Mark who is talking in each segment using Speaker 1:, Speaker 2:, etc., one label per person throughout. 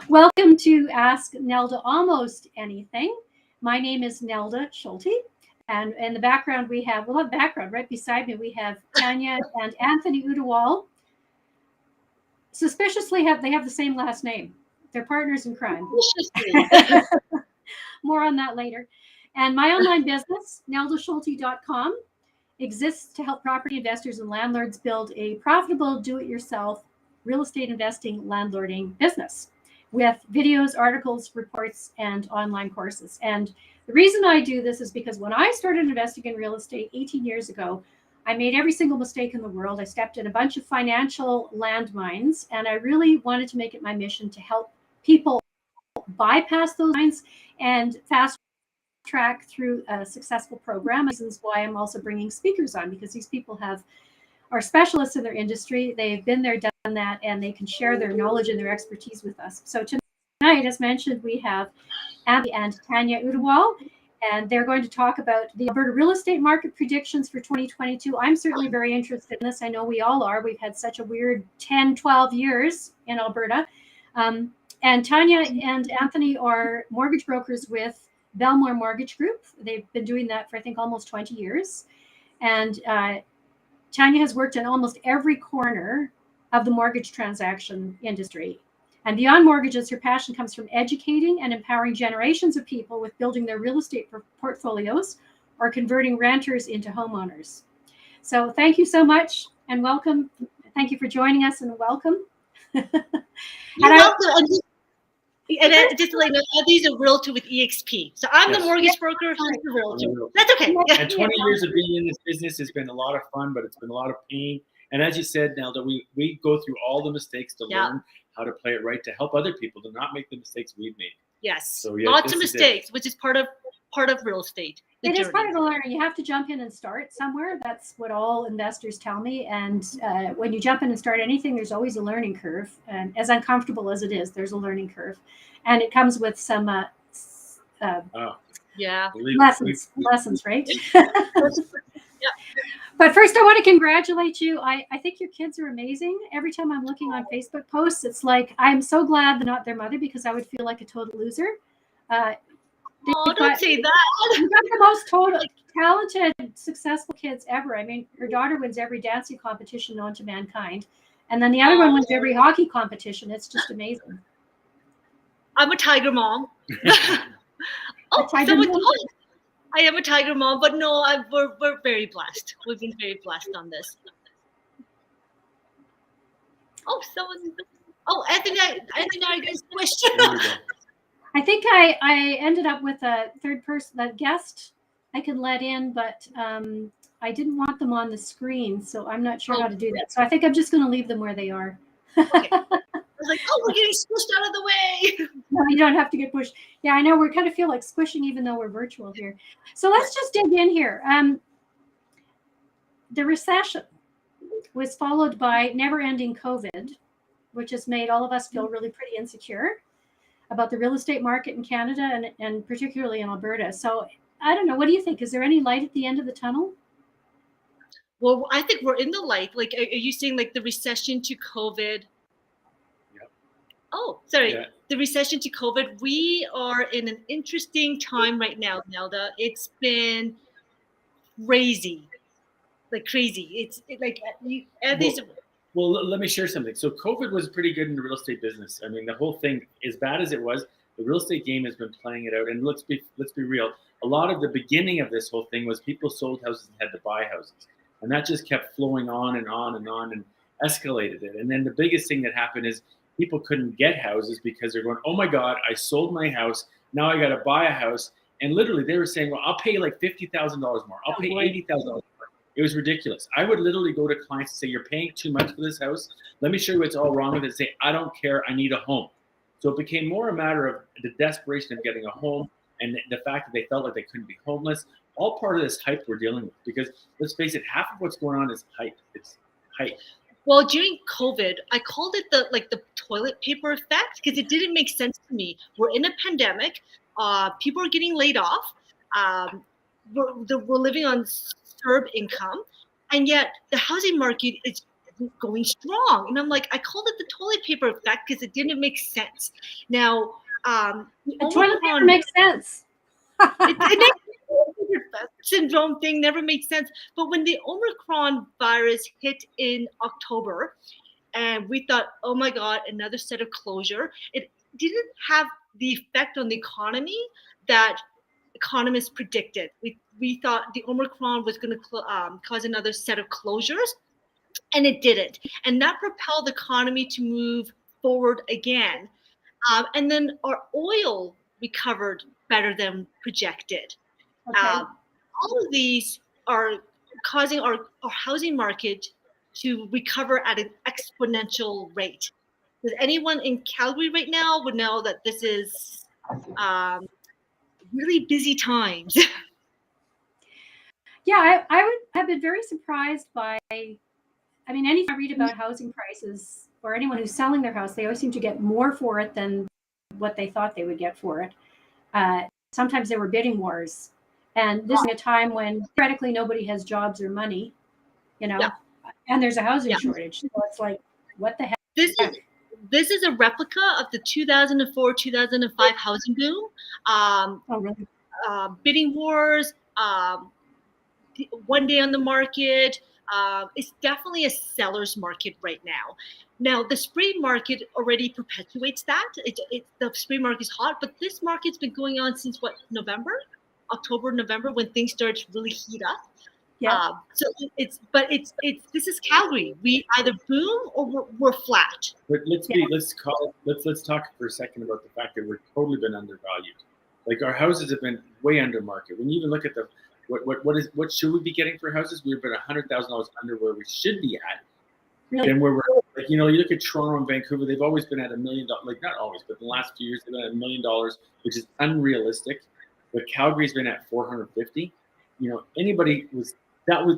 Speaker 1: Welcome to Ask Nelda Almost Anything. My name is Nelda Schulte, and in the background we have, well, not background, right beside me we have Tanya and Anthony Wttewaall. Suspiciously, they have the same last name. They're partners in crime. More on that later. And my online business, neldaschulte.com, exists to help property investors and landlords build a profitable do-it-yourself real estate investing landlording business with videos, articles, reports, and online courses. And the reason I do this is because when I started investing in real estate 18 years ago, I made every single mistake in the world. I stepped in a bunch of financial landmines, and I really wanted to make it my mission to help people bypass those lines and fast track through a successful program. Reasons why I'm also bringing speakers on, because these people are specialists in their industry. They've been there, done that, and they can share their knowledge and their expertise with us. So tonight, as mentioned, we have Anthony and Tanya Wttewaall, and they're going to talk about the Alberta real estate market predictions for 2022. I'm certainly very interested in this. I know we all are. We've had such a weird 10, 12 years in Alberta. And Tanya and Anthony are mortgage brokers with Belmor Mortgage Corp. They've been doing that for, I think, almost 20 years. And Tanya has worked in almost every corner of the mortgage transaction industry. And beyond mortgages, her passion comes from educating and empowering generations of people with building their real estate portfolios or converting renters into homeowners. So thank you so much and welcome. Thank you for joining us and welcome.
Speaker 2: You're welcome. And just like these are realtor with EXP. So I'm the mortgage broker, he's the realtor. That's okay.
Speaker 3: And 20 years of being in this business has been a lot of fun, but it's been a lot of pain. And as you said, Nelda, we go through all the mistakes to learn how to play it right, to help other people to not make the mistakes we've made.
Speaker 2: Yes. So lots of mistakes, which is part of real estate.
Speaker 1: It is part of the learning. You have to jump in and start somewhere. That's what all investors tell me. And when you jump in and start anything, there's always a learning curve. And as uncomfortable as it is, there's a learning curve. And it comes with some lessons, right? But first, I want to congratulate you. I think your kids are amazing. Every time I'm looking on Facebook posts, it's like, I'm so glad they're not their mother, because I would feel like a total loser.
Speaker 2: Don't say that.
Speaker 1: You've got the most talented, successful kids ever. I mean, her daughter wins every dancing competition known to mankind. And then the other one wins every hockey competition. It's just amazing.
Speaker 2: I'm a tiger mom. I am a tiger mom, but no, we're very blessed. We've been very blessed on this. Anthony, I guess question.
Speaker 1: I think I ended up with a third person, a guest I can let in, but I didn't want them on the screen, so I'm not sure how to do that. So I think I'm just going to leave them where they are.
Speaker 2: Okay. I was like, we're getting squished out of the way.
Speaker 1: No, you don't have to get pushed. Yeah, I know. We kind of feel like squishing even though we're virtual here. So let's just dig in here. The recession was followed by never-ending COVID, which has made all of us feel really pretty insecure about the real estate market in Canada and particularly in Alberta. So I don't know. What do you think? Is there any light at the end of the tunnel?
Speaker 2: Well, I think we're in the light. Like, are you saying like the recession to COVID? Oh, sorry. Yeah. The recession to COVID. We are in an interesting time right now, Nelda. It's been crazy, like crazy.
Speaker 3: Well, let me share something. So COVID was pretty good in the real estate business. I mean, the whole thing, as bad as it was, the real estate game has been playing it out. And let's be real. A lot of the beginning of this whole thing was people sold houses and had to buy houses. And that just kept flowing on and on and on and escalated it. And then the biggest thing that happened is people couldn't get houses because they're going, oh my God, I sold my house. Now I got to buy a house. And literally they were saying, well, I'll pay like $50,000 more. I'll pay $80,000 more. It was ridiculous. I would literally go to clients and say, you're paying too much for this house. Let me show you what's all wrong with it. Say, I don't care. I need a home. So it became more a matter of the desperation of getting a home and the fact that they felt like they couldn't be homeless. All part of this hype we're dealing with, because let's face it, half of what's going on is hype. It's hype.
Speaker 2: Well, during COVID, I called it the toilet paper effect, because it didn't make sense to me. We're in a pandemic. People are getting laid off. We're living on CERB income, and yet the housing market is going strong. And I'm like, I called it the toilet paper effect because it didn't make sense. Now,
Speaker 1: the toilet paper makes sense.
Speaker 2: it syndrome thing never made sense. But when the Omicron virus hit in October, and we thought, oh my God, another set of closure, it didn't have the effect on the economy that economists predicted. We thought the Omicron was going to cause another set of closures, and it didn't. And that propelled the economy to move forward again. And then our oil recovered better than projected.
Speaker 1: Okay.
Speaker 2: All of these are causing our housing market to recover at an exponential rate. Does anyone in Calgary right now would know that this is really busy times?
Speaker 1: Yeah, I would have been very surprised by, I mean, anytime I read about housing prices or anyone who's selling their house, they always seem to get more for it than what they thought they would get for it. Sometimes there were bidding wars. And this is a time when theoretically nobody has jobs or money,
Speaker 2: Yeah.
Speaker 1: and there's a housing shortage. So it's like, what the heck?
Speaker 2: This is a replica of the 2004-2005 housing boom.
Speaker 1: Oh, really?
Speaker 2: Bidding wars, one day on the market. It's definitely a seller's market right now. Now, the spring market already perpetuates that. The spring market is hot, but this market's been going on since what, October, November, when things started to really heat up.
Speaker 1: Yeah.
Speaker 2: So this is Calgary. We either boom or we're flat.
Speaker 3: But let's talk for a second about the fact that we've totally been undervalued. Like our houses have been way under market. When you even look at what should we be getting for houses? We've been $100,000 under where we should be at.
Speaker 1: Really?
Speaker 3: And where we're like, you look at Toronto and Vancouver, they've always been at $1 million. Like not always, but the last few years they've been at $1 million, which is unrealistic. But Calgary's been at 450.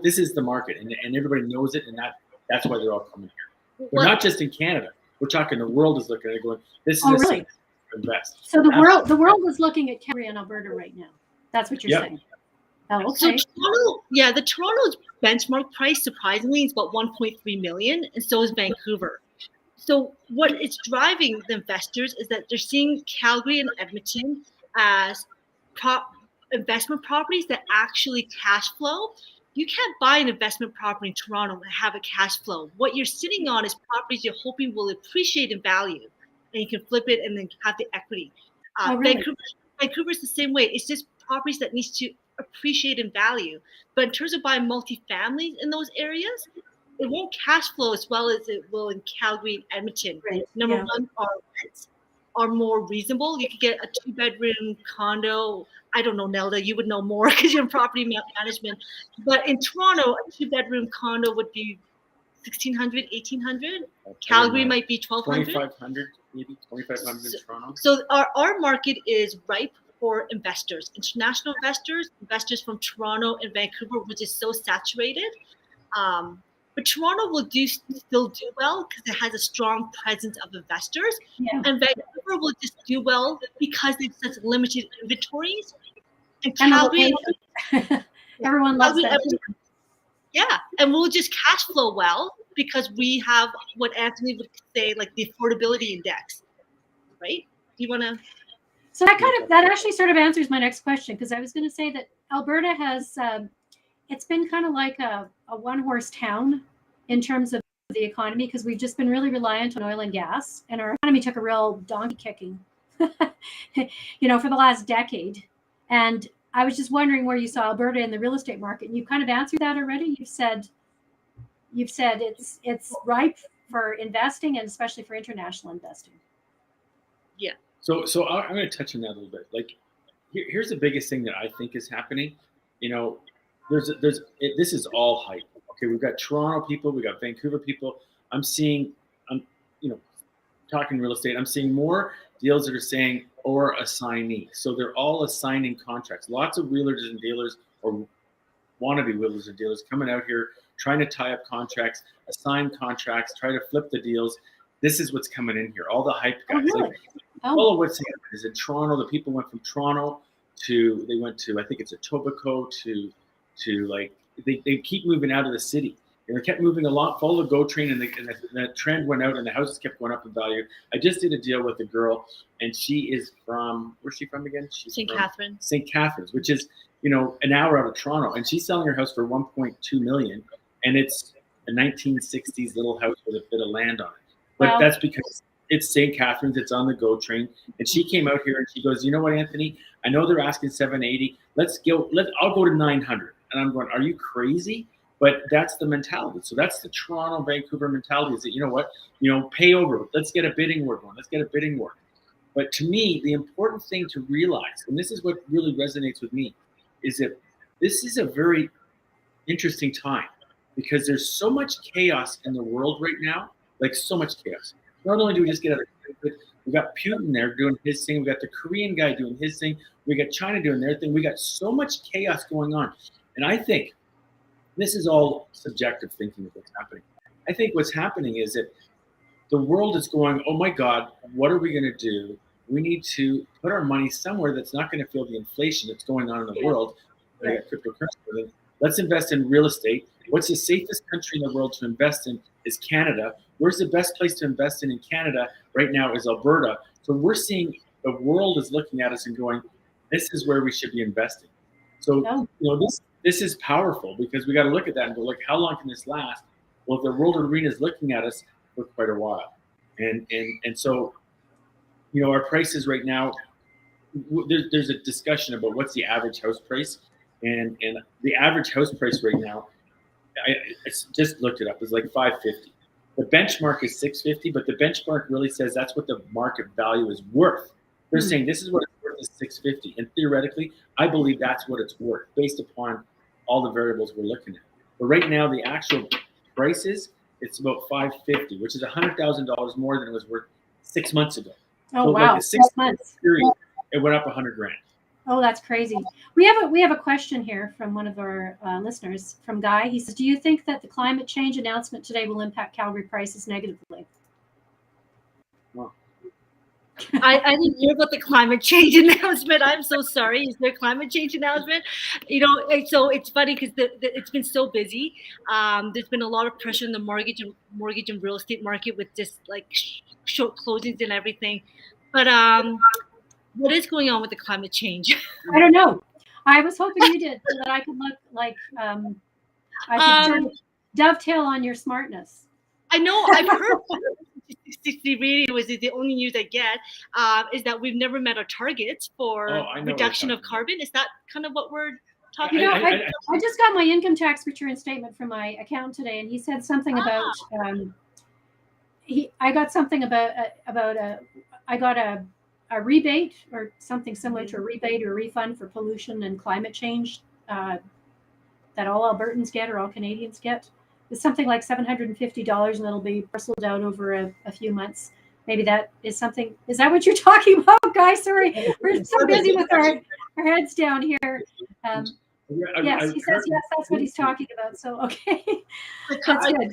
Speaker 3: This is the market, and everybody knows it, and that's why they're all coming here. But not just in Canada. We're talking the world is looking at it going, this is
Speaker 1: really?
Speaker 3: to invest.
Speaker 1: So the world is looking at Calgary and Alberta right now. That's what you're saying. Oh, okay.
Speaker 2: So the Toronto's benchmark price surprisingly is about 1.3 million, and so is Vancouver. So what is driving the investors is that they're seeing Calgary and Edmonton as investment properties that actually cash flow. You can't buy an investment property in Toronto and have a cash flow. What you're sitting on is properties you're hoping will appreciate in value, and you can flip it and then have the equity.
Speaker 1: Really?
Speaker 2: Vancouver's the same way. It's just properties that needs to appreciate in value. But in terms of buying multifamilies in those areas, it won't cash flow as well as it will in Calgary and Edmonton.
Speaker 1: Right.
Speaker 2: Number one, our rents are more reasonable. You could get a 2-bedroom condo. I don't know, Nelda, you would know more because you're in property management. But in Toronto, a 2-bedroom condo would be $1,600, $1,800. Calgary might be $1,200.
Speaker 3: $2,500, maybe $2,500 in Toronto.
Speaker 2: So our market is ripe for investors, international investors from Toronto and Vancouver, which is so saturated. But Toronto will still do well because it has a strong presence of investors.
Speaker 1: Yeah.
Speaker 2: And Vancouver will just do well because they have such limited inventories. And
Speaker 1: And
Speaker 2: Calgary,
Speaker 1: everyone loves that.
Speaker 2: Yeah, and we'll just cash flow well because we have what Anthony would say, like the affordability index, right? Do you want to?
Speaker 1: So that actually sort of answers my next question, because I was going to say that Alberta has, it's been kind of like a one-horse town in terms of the economy, because we've just been really reliant on oil and gas, and our economy took a real donkey kicking, for the last decade. And I was just wondering where you saw Alberta in the real estate market, and you kind of answered that already. You've said it's ripe for investing, and especially for international investing.
Speaker 2: Yeah.
Speaker 3: So I'm going to touch on that a little bit. Like, here's the biggest thing that I think is happening. This is all hype. Okay, we've got Toronto people, we got Vancouver people. I'm talking real estate. I'm seeing more deals that are saying or assignee. So they're all assigning contracts. Lots of wheelers and dealers or wannabe wheelers and dealers coming out here trying to tie up contracts, assign contracts, try to flip the deals. This is what's coming in here. All the hype guys.
Speaker 1: Oh, really?
Speaker 3: All of what's happening is in Toronto. The people went from Toronto they went to, I think it's Etobicoke to like, they keep moving out of the city. And it kept moving along, follow the GO train, and the trend went out, and the houses kept going up in value. I just did a deal with a girl, and she is from, where's she from again? She's
Speaker 2: St.
Speaker 3: from
Speaker 2: Catharines.
Speaker 3: St. Catharines, which is, an hour out of Toronto, and she's selling her house for 1.2 million, and it's a 1960s little house with a bit of land on it. But
Speaker 1: Wow.
Speaker 3: that's because it's St. Catharines, it's on the GO train, and she came out here and she goes, you know what, Anthony? I know they're asking 780. I'll go to 900. And I'm going, are you crazy? But that's the mentality. So that's the Toronto, Vancouver mentality, is that, you know what, pay over. Let's get a bidding war going. Let's get a bidding war. But to me, the important thing to realize, and this is what really resonates with me, is that this is a very interesting time because there's so much chaos in the world right now, like so much chaos. Not only do we just get out of COVID, we got Putin there doing his thing. We got the Korean guy doing his thing. We got China doing their thing. We got so much chaos going on. And I think this is all subjective thinking of what's happening. I think what's happening is that the world is going, oh my God, what are we going to do? We need to put our money somewhere that's not going to feel the inflation that's going on in the world. We got cryptocurrency. Let's invest in real estate. What's the safest country in the world to invest in is Canada. Where's the best place to invest in Canada right now is Alberta. So we're seeing the world is looking at us and going, this is where we should be investing. So, this is powerful because we got to look at that and go, like, how long can this last? Well, the world arena is looking at us for quite a while. And so, our prices right now, there's a discussion about what's the average house price. And the average house price right now, I just looked it up, is like $550. The benchmark is $650, but the benchmark really says that's what the market value is worth. They're saying this is what it's worth is $650. And theoretically, I believe that's what it's worth based upon all the variables we're looking at. But right now, the actual prices, it's about $550, which is $100,000 more than it was worth 6 months ago.
Speaker 1: Oh,
Speaker 3: so
Speaker 1: wow.
Speaker 3: like a 6
Speaker 1: months.
Speaker 3: Period, it went up $100,000.
Speaker 1: Oh, that's crazy. We have a question here from one of our listeners, from Guy. He says, do you think that the climate change announcement today will impact Calgary prices negatively?
Speaker 3: Well,
Speaker 2: I didn't hear about the climate change announcement. I'm so sorry. Is there a climate change announcement? So it's funny because it's been so busy. There's been a lot of pressure in the mortgage and real estate market with just like short closings and everything. But what is going on with the climate change?
Speaker 1: I don't know. I was hoping you did so that I could look like I could sort of dovetail on your smartness.
Speaker 2: I know. I've heard 60 radio is the only news I get is that we've never met our targets for reduction of carbon. Is that kind of what we're talking about?
Speaker 1: I just got my income tax return statement from my accountant today, and he said something about I got something about I got a rebate or something similar to a rebate or a refund for pollution and climate change that all Albertans get or all Canadians get. It's something like $750, and it'll be parceled out over a few months. Maybe that is something. Is that what you're talking about, guys? Sorry, we're so busy with our heads down here. Yes, he says yes. That's what he's talking about. So okay, that's good.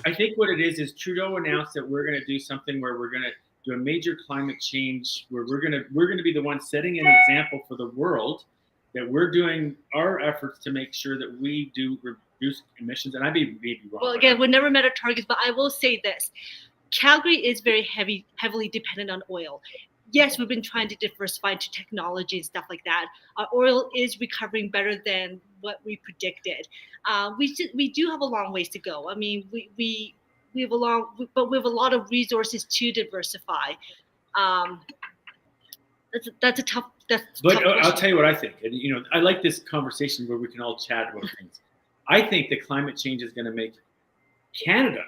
Speaker 3: I think what it is Trudeau announced that we're going to do something where we're going to do a major climate change, where we're going to be the ones setting an example for the world, that we're doing our efforts to make sure that we do reduce emissions. And I may be wrong.
Speaker 2: Well, again, we never met our targets, but I will say this. Calgary is very heavily dependent on oil. Yes, we've been trying to diversify into technology and stuff like that. Our oil is recovering better than what we predicted. We do have a long ways to go. I mean, we have a lot of resources to diversify. That's a tough.
Speaker 3: But I'll tell you what I think. And I like this conversation where we can all chat about things. I think that climate change is going to make Canada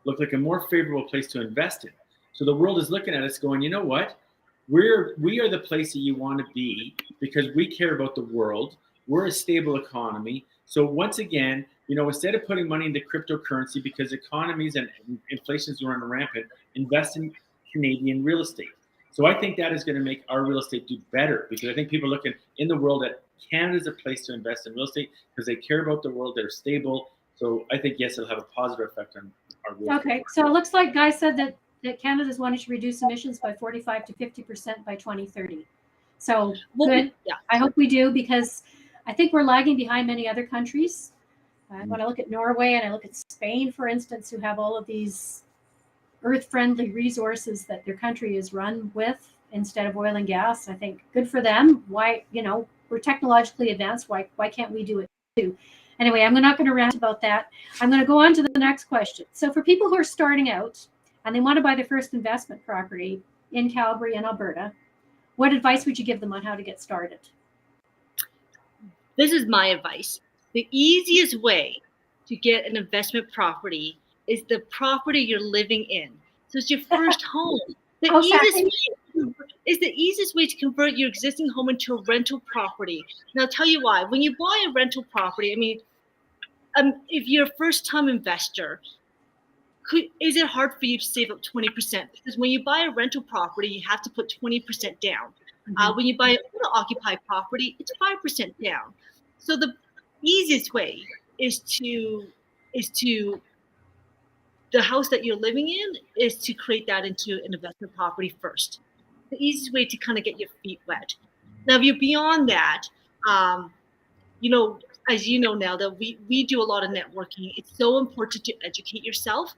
Speaker 3: look like a more favorable place to invest in. So the world is looking at us going, you know what? We are the place that you want to be because we care about the world. We're a stable economy. So once again, instead of putting money into cryptocurrency because economies and inflation is running rampant, invest in Canadian real estate. So I think that is going to make our real estate do better because I think people are looking in the world at Canada is a place to invest in real estate because they care about the world. They're stable. So I think, yes, it'll have a positive effect on our real estate.
Speaker 1: Okay. So it looks like Guy said that Canada's wanting to reduce emissions by 45 to 50% by 2030. So good. Yeah. I hope we do because I think we're lagging behind many other countries. When I look at Norway and I look at Spain, for instance, who have all of these earth-friendly resources that their country is run with instead of oil and gas, I think good for them. Why, we're technologically advanced. Why can't we do it too? Anyway, I'm not going to rant about that. I'm going to go on to the next question. So for people who are starting out and they want to buy their first investment property in Calgary and Alberta, what advice would you give them on how to get started?
Speaker 2: This is my advice. The easiest way to get an investment property is the property you're living in. So it's your first home. The easiest way to convert your existing home into a rental property. And I'll tell you why. When you buy a rental property, if you're a first-time investor, is it hard for you to save up 20%? Because when you buy a rental property, you have to put 20% down. When you buy an owner-occupied property, it's 5% down. So the easiest way is to the house that you're living in is to create that into an investment property first. The easiest way to kind of get your feet wet. Now, if you're beyond that, as you know now that we do a lot of networking, it's so important to educate yourself.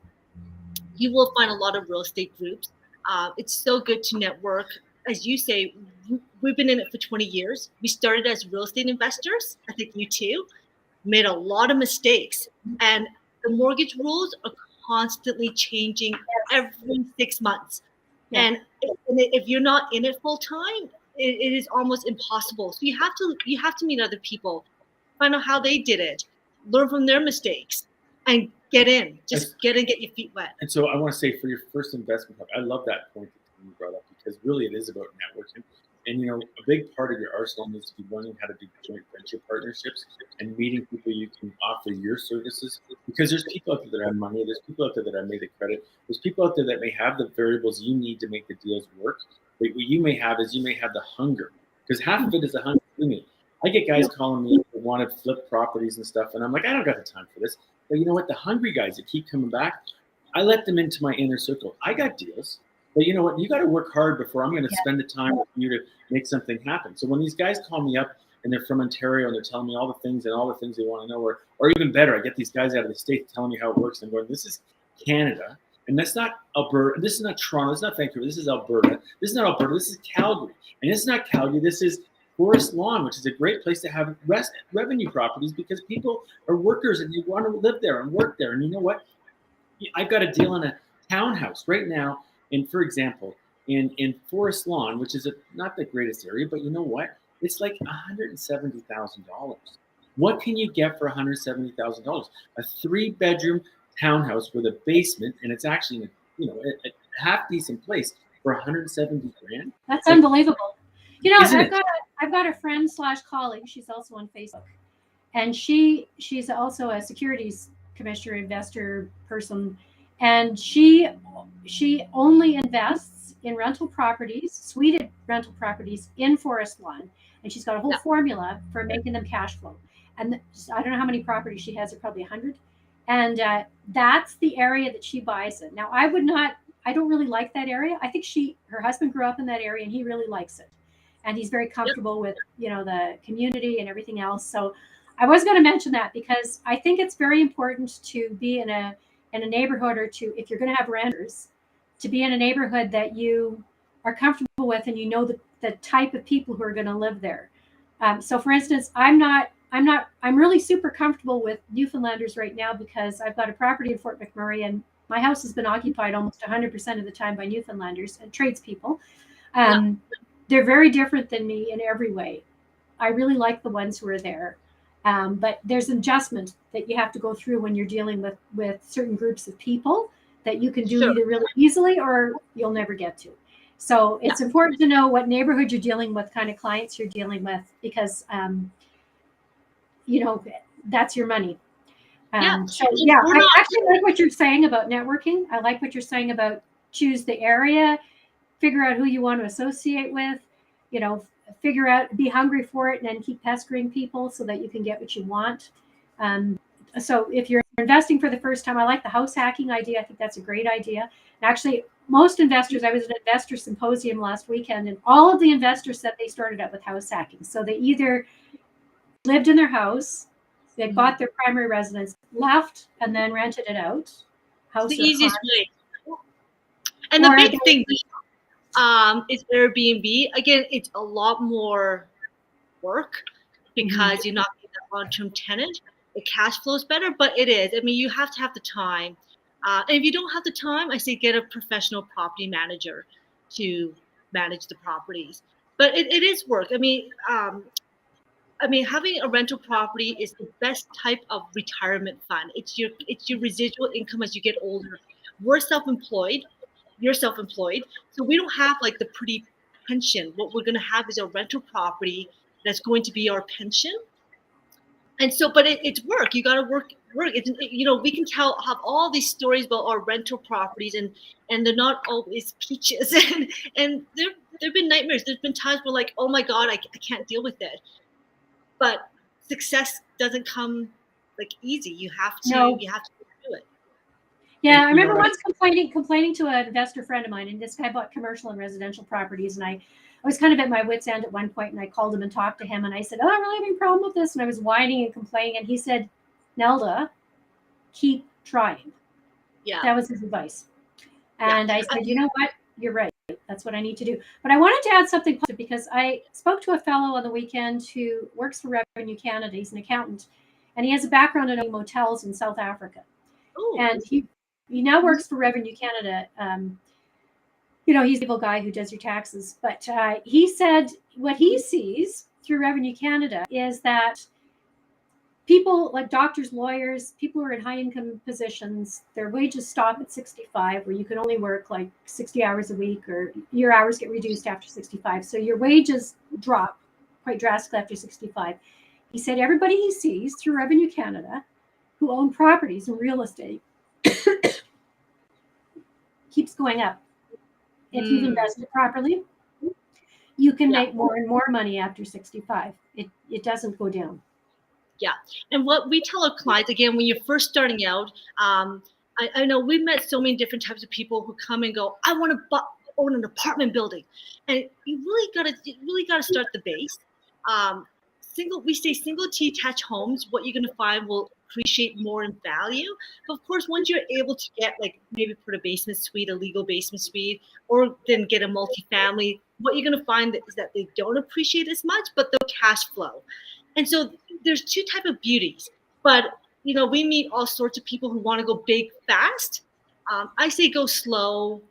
Speaker 2: You will find a lot of real estate groups. It's so good to network. As you say, we've been in it for 20 years. We started as real estate investors. I think you too. Made a lot of mistakes. And the mortgage rules are constantly changing every 6 months. Yeah. And if you're not in it full time, it is almost impossible. So you have to meet other people, find out how they did it, learn from their mistakes, and get in. Just get your feet wet.
Speaker 3: And so I want to say, for your first investment, I love that point that you brought up, because really it is about networking. And a big part of your arsenal needs to be learning how to do joint venture partnerships and meeting people you can offer your services. Because there's people out there that have money, there's people out there that have made the credit, there's people out there that may have the variables you need to make the deals work. But what you may have the hunger, because half of it is the hunger for me. I get guys calling me who want to flip properties and stuff, and I'm like, I don't got the time for this. But you know what? The hungry guys that keep coming back, I let them into my inner circle. I got deals. But you know what? You got to work hard before I'm going to spend the time with you to make something happen. So when these guys call me up and they're from Ontario and they're telling me all the things they want to know, or even better, I get these guys out of the States telling me how it works. And I'm going, this is Canada, and that's not Alberta. This is not Toronto. This is not Vancouver. This is Alberta. This is not Alberta. This is Calgary. And this is not Calgary. This is Forest Lawn, which is a great place to have revenue properties, because people are workers and they want to live there and work there. And you know what? I've got a deal in a townhouse right now. And for example, in Forest Lawn, which is not the greatest area, but you know what? It's like $170,000. What can you get for $170,000? A 3-bedroom townhouse with a basement, and it's actually a half decent place for $170,000.
Speaker 1: That's unbelievable. I've got a friend / colleague. She's also on Facebook, and she's also a securities commissioner, investor person. And she only invests in rental properties, suited rental properties in Forest Lawn. And she's got a whole formula for making them cash flow. And I don't know how many properties she has, probably 100. And that's the area that she buys it. Now, I don't really like that area. I think her husband grew up in that area and he really likes it. And he's very comfortable with, the community and everything else. So I was going to mention that, because I think it's very important to be in a neighborhood, or if you're going to have renters, to be in a neighborhood that you are comfortable with and the type of people who are going to live there. So for instance, I'm really super comfortable with Newfoundlanders right now, because I've got a property in Fort McMurray and my house has been occupied almost 100% of the time by Newfoundlanders and tradespeople. They're very different than me in every way. I really like the ones who are there. But there's an adjustment that you have to go through when you're dealing with certain groups of people that you can do either really easily or you'll never get to. So it's important to know what neighborhood you're dealing with, kind of clients you're dealing with, because, that's your money. I actually like what you're saying about networking. I like what you're saying about choose the area, figure out who you want to associate with, figure out, be hungry for it, and then keep pestering people so that you can get what you want. So if you're investing for the first time, I like the house hacking idea. I think that's a great idea. And actually, most investors, I was at an investor symposium last weekend, and all of the investors said they started out with house hacking. So they either lived in their house, They bought their primary residence, left, and then rented it out.
Speaker 2: It's the easiest way. And the big thing is Airbnb. Again, it's a lot more work because you're not being a long-term tenant. The cash flow is better, but it is. I mean, you have to have the time. And if you don't have the time, I say get a professional property manager to manage the properties. But it is work. I mean, having a rental property is the best type of retirement fund. It's your residual income as you get older. We're self-employed. You're self-employed, so we don't have like the pretty pension. What we're going to have is a rental property that's going to be our pension. And so, but it's work. You got to work. We can have all these stories about our rental properties, and they're not always peaches. and there've been nightmares. There's been times where like, oh my God, I can't deal with it. But success doesn't come like easy. You have to do it.
Speaker 1: Yeah, I remember once complaining to an investor friend of mine, and this guy bought commercial and residential properties, and I was kind of at my wit's end at one point, and I called him and talked to him, and I said, I'm really having a problem with this, and I was whining and complaining, and he said, Nelda, keep trying.
Speaker 2: Yeah.
Speaker 1: That was his advice. And I said, you know what? You're right. That's what I need to do. But I wanted to add something positive because I spoke to a fellow on the weekend who works for Revenue Canada. He's an accountant, and he has a background in owning motels in South Africa. Ooh. And he now works for Revenue Canada. He's the evil guy who does your taxes. But he said what he sees through Revenue Canada is that people like doctors, lawyers, people who are in high income positions, their wages stop at 65, where you can only work like 60 hours a week, or your hours get reduced after 65. So your wages drop quite drastically after 65. He said everybody he sees through Revenue Canada who own properties and real estate keeps going up. If you've invested properly, you can make more and more money after 65. It doesn't go down.
Speaker 2: Yeah. And what we tell our clients, again, when you're first starting out, I know we've met so many different types of people who come and go, I want to own an apartment building. And you really got to start the base. We say single detached homes, what you're going to find will appreciate more in value. But of course, once you're able to get like maybe put a basement suite, a legal basement suite, or then get a multifamily, what you're going to find is that they don't appreciate as much, but they'll cash flow. And so there's two types of beauties, but we meet all sorts of people who want to go big fast. I say go slow,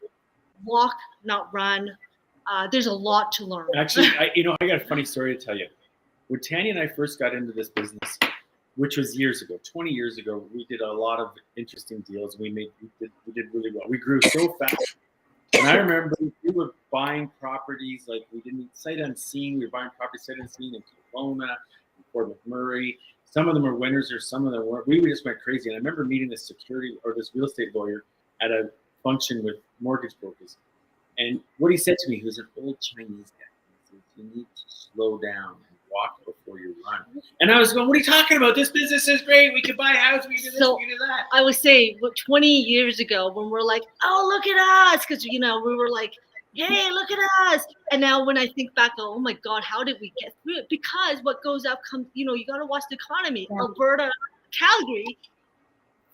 Speaker 2: walk, not run. There's a lot to learn.
Speaker 3: Actually, I got a funny story to tell you. When Tanya and I first got into this business, which was years ago, 20 years ago, we did a lot of interesting deals. We did really well. We grew so fast. And I remember we were buying properties like we didn't sight unseen. We were buying properties sight unseen in Kelowna, in Fort McMurray. Some of them were winners, or some of them weren't. We just went crazy. And I remember meeting this this real estate lawyer at a function with mortgage brokers. And what he said to me, he was an old Chinese guy. He said, you need to slow down and walk before you run. And I was going, what are you talking about? This business is great. We can buy a house. We can do this, we can do that.
Speaker 2: I would say 20 years ago when we're like, oh, look at us. Because, we were like, hey, look at us. And now when I think back, oh my God, how did we get through it? Because what goes up comes, you got to watch the economy. Yeah. Alberta, Calgary,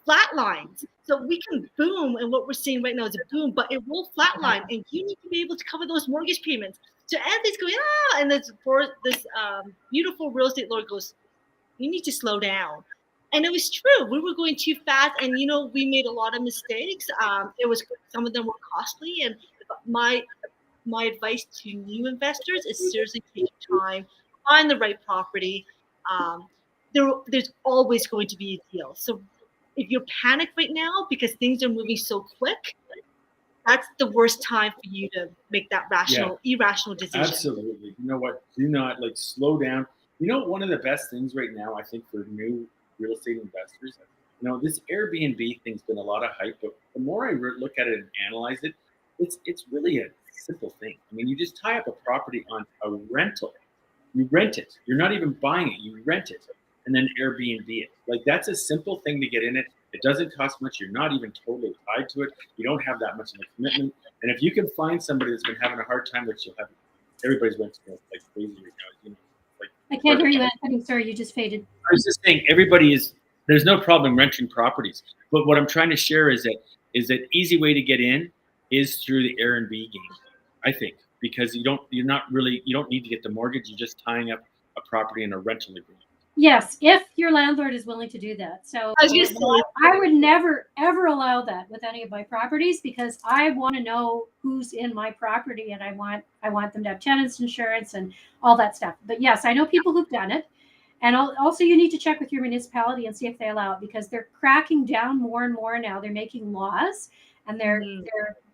Speaker 2: flatlines. So we can boom. And what we're seeing right now is a boom, but it will flatline. And you need to be able to cover those mortgage payments. So Anthony's going, and this beautiful real estate lawyer goes, you need to slow down. And it was true. We were going too fast, and we made a lot of mistakes. Some of them were costly. And my advice to new investors is seriously take your time, find the right property. There's always going to be a deal. So if you're panicked right now because things are moving so quick, that's the worst time for you to make that irrational decision.
Speaker 3: Absolutely. You know what? Do not slow down. One of the best things right now, I think, for new real estate investors, this Airbnb thing's been a lot of hype, but the more I look at it and analyze it, it's really a simple thing. I mean, you just tie up a property on a rental. You rent it. You're not even buying it. You rent it and then Airbnb it. That's a simple thing to get in it. It doesn't cost much. You're not even totally tied to it. You don't have that much of a commitment. And if you can find somebody that's been having a hard time, which you'll have, everybody's renting like crazy right now.
Speaker 1: I can't hear you, Anthony. Sorry, you just faded.
Speaker 3: I was just saying, there's no problem renting properties. But what I'm trying to share is that easy way to get in is through the Airbnb game, I think, because you don't need to get the mortgage. You're just tying up a property in a rental agreement.
Speaker 1: Yes, if your landlord is willing to do that. So I would never, ever allow that with any of my properties, because I want to know who's in my property, and I want them to have tenants insurance and all that stuff. But yes, I know people who've done it. And also you need to check with your municipality and see if they allow it, because they're cracking down more and more now. They're making laws, and they're